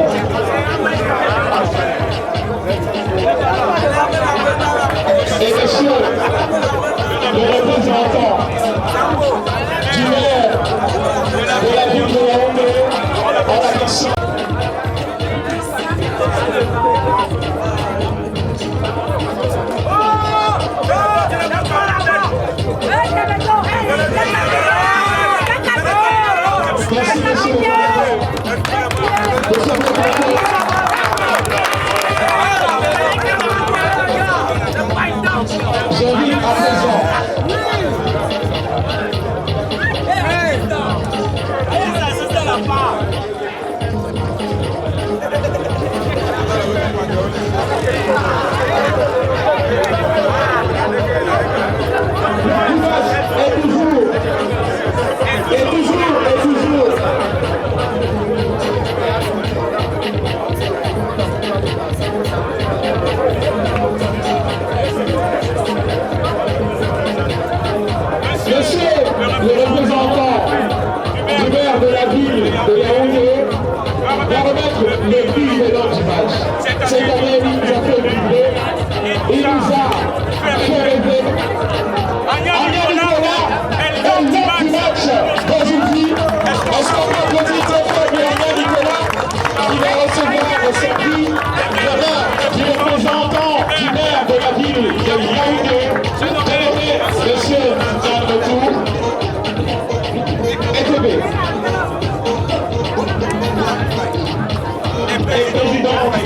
Et monsieur le représentant du maire de la ville de Yaoundé en la mission. Merci monsieur le commandant. Monsieur le commandant. J'invite à présent et toujours. Monsieur le représentant du maire de la ville de Yaoundé va remettre le prix de l'homme du match. Cette année, il nous a fait vibrer, il nous a fait rêver. Anya Nicolas est l'homme du match d'aujourd'hui. Est-ce qu'on peut applaudir très fort Anya Nicolas qui va recevoir ce prix du représentant du maire de la ville de Yaoundé, dénommé monsieur Jean Retour, ETB. Et président du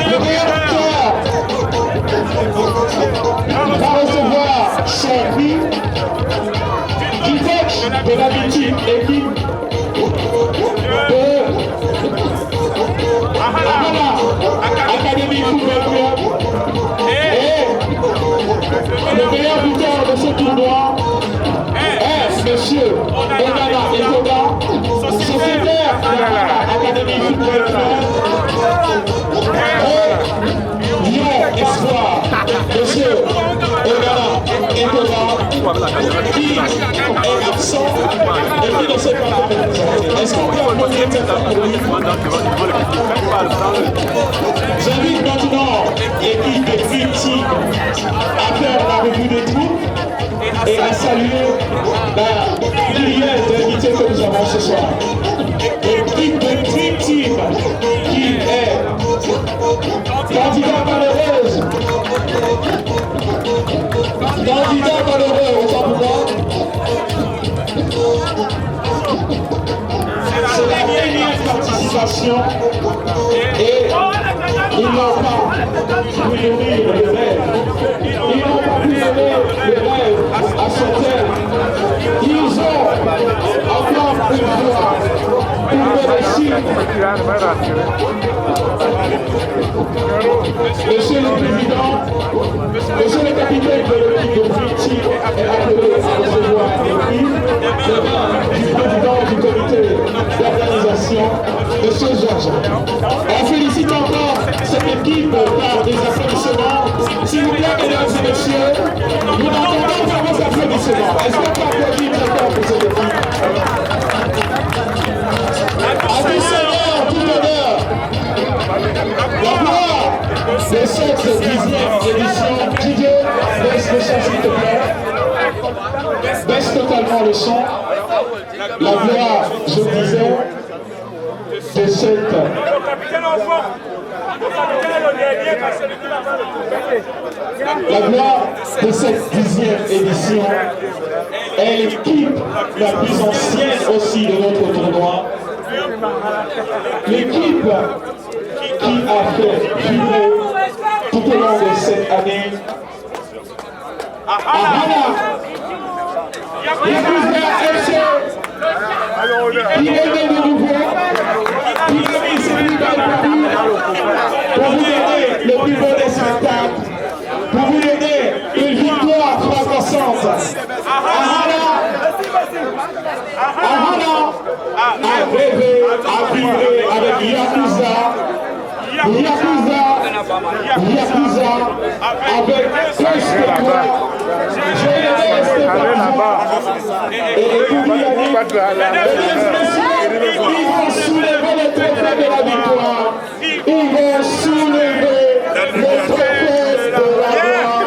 le meilleur acteur va recevoir son prix du coach de la mythique équipe de Amala Académie Football Club. Et le meilleur buteur de ce tournoi est monsieur Onana Ekoda, sociétaire de l'Académie Football Club. Lyon Espoir, monsieur Onana Ekoda, qui est absent et qui ne sait pas comment. Est-ce qu'on peut applaudir cette académie? J'invite maintenant l'équipe des Dream Team à faire la revue des troupes et à saluer la plurielle d'invités que nous avons ce soir. L'équipe de Dream Team qui est candidat malheureuse. Candidat malheureux, autant pour moi. C'est la dernière participation. l'organisation et ils n'ont pas pu donner le rêve. Ils n'ont pas pu donner le rêve à son terme. Ils ont encore une fois trouvé les chiffres. Monsieur le Président, Monsieur le capitaine de l'équipe de Fritchi est appelé à recevoir l'équipe du président du comité d'organisation, Monsieur Georges. On félicite encore cette équipe par des applaudissements. S'il vous plaît, mesdames et messieurs, nous n'entendons pas vos applaudissements. Est-ce qu'on peut applaudir encore pour cette équipe? À tout seigneur, tout honneur, la gloire de cette 10e édition. Didier, baisse le son s'il te plaît. Baisse totalement le son. La gloire, je disais, de cette... La gloire de cette 10e édition est l'équipe la plus ancienne aussi de notre tournoi. L'équipe qui a fait vibrer tout au long de cette année. Ahana, Yakuza FC, il est né de nouveau, il a mis ses plus belles pour vous donner le plus beau des spectacles, pour vous donner une victoire fracassante. Ahana a rêvé, a vibré avec Yakuza, avec plus de toi. Je vais rester et ils vont soulever le trophée de la victoire. Ils vont soulever le trophée de la gloire.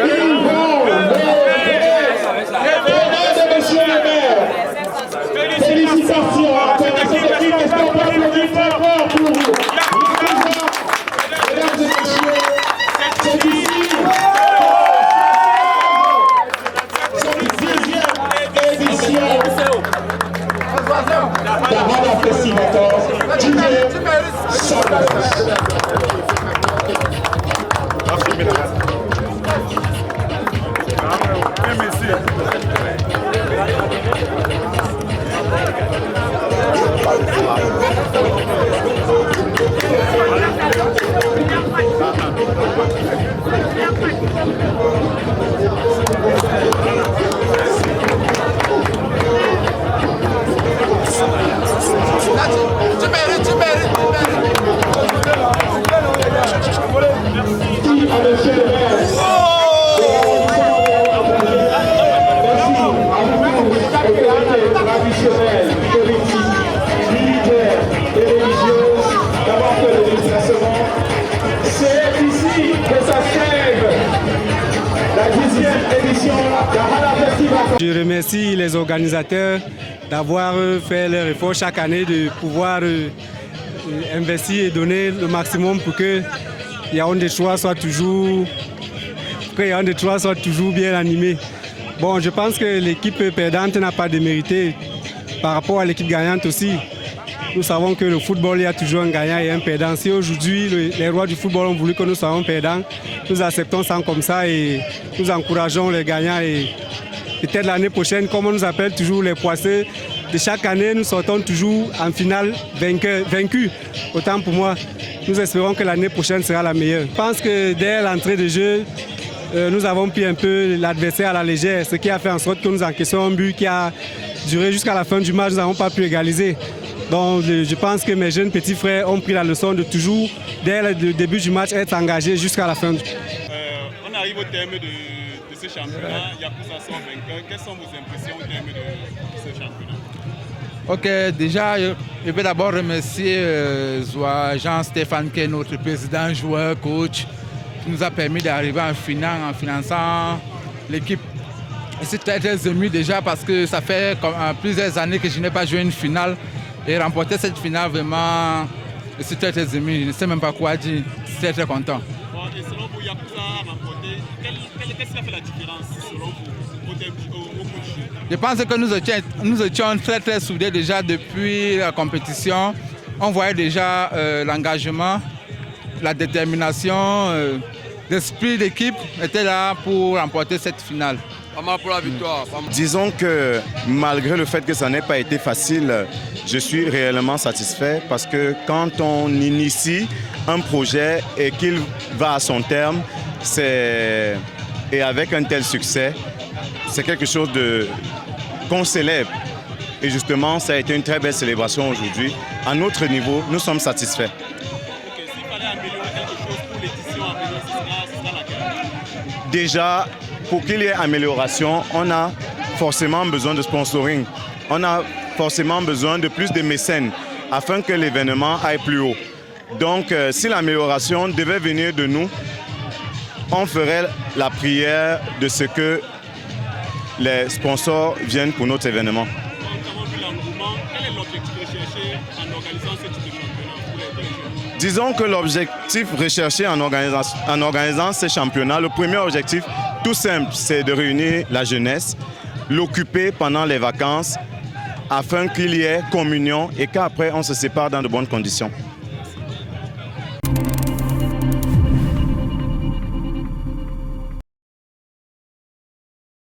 Ils vont lever. Mesdames et messieurs les maires, félicitations à cette équipe. Est-ce qu'on peut applaudir très fort pour vous? Mesdames et messieurs, c'est ici. C'est 10e édition d'Ahana Festivator. Didier Santos. Traditionnelle, politique, militaire et religieuse d'avoir fait le déplacement. C'est ici que s'achève la 10e édition d'Ahana Festival.
Je remercie les organisateurs d'avoir fait leur effort chaque année de pouvoir investir et donner le maximum pour que Yaon de Choix soit toujours bien animé. Bon, je pense que l'équipe perdante n'a pas démérité par rapport à l'équipe gagnante aussi. Nous savons que le football, il y a toujours un gagnant et un perdant. Si aujourd'hui les rois du football ont voulu que nous soyons perdants, nous acceptons ça comme ça et nous encourageons les gagnants. Et peut-être l'année prochaine, comme on nous appelle toujours les poisseux, de chaque année, nous sortons toujours en finale vaincus. Autant pour moi, nous espérons que l'année prochaine sera la meilleure. Je pense que dès l'entrée de jeu, nous avons pris un peu l'adversaire à la légère, ce qui a fait en sorte que nous encaissons un but qui a duré jusqu'à la fin du match. Nous n'avons pas pu égaliser. Donc je pense que mes jeunes petits frères ont pris la leçon de toujours, dès le début du match, être engagés jusqu'à la fin.
On arrive au terme de ce championnat. Yakuza sort vainqueur. Quelles sont vos impressions au terme de ce championnat?
Ok, déjà, je vais d'abord remercier Jean-Stéphane, qui est notre président, joueur, coach, qui nous a permis d'arriver en finale en finançant l'équipe. Je suis très ému déjà parce que ça fait plusieurs années que je n'ai pas joué une finale et remporter cette finale, vraiment, je suis très ému. Je ne sais même pas quoi dire, je suis très content.
Bon, et selon vous, Yakuza a remporté, qu'est-ce qui a fait la différence selon vous au coach?
Je pense que nous étions très soudés déjà depuis la compétition. on voyait déjà l'engagement, la détermination, l'esprit d'équipe était là pour remporter cette finale.
Pour la victoire.
Disons que malgré le fait que ça n'ait pas été facile, je suis réellement satisfait parce que quand on initie un projet et qu'il va à son terme, et avec un tel succès, c'est quelque chose qu'on célèbre. Et justement, ça a été une très belle célébration aujourd'hui. À notre niveau, nous sommes satisfaits.
Ok, s'il fallait améliorer quelque chose pour l'édition à venir, ce sera laquelle?
Déjà, pour qu'il y ait amélioration, on a forcément besoin de sponsoring. On a forcément besoin de plus de mécènes afin que l'événement aille plus haut. Donc, si l'amélioration devait venir de nous, on ferait la prière de ce que les sponsors viennent pour notre événement.
Quel est l'objectif recherché en organisant ce type de championnat pour les jeunes?
Disons que l'objectif recherché en organisant ces championnats, le premier objectif, tout simple, c'est de réunir la jeunesse, l'occuper pendant les vacances, afin qu'il y ait communion et qu'après on se sépare dans de bonnes conditions.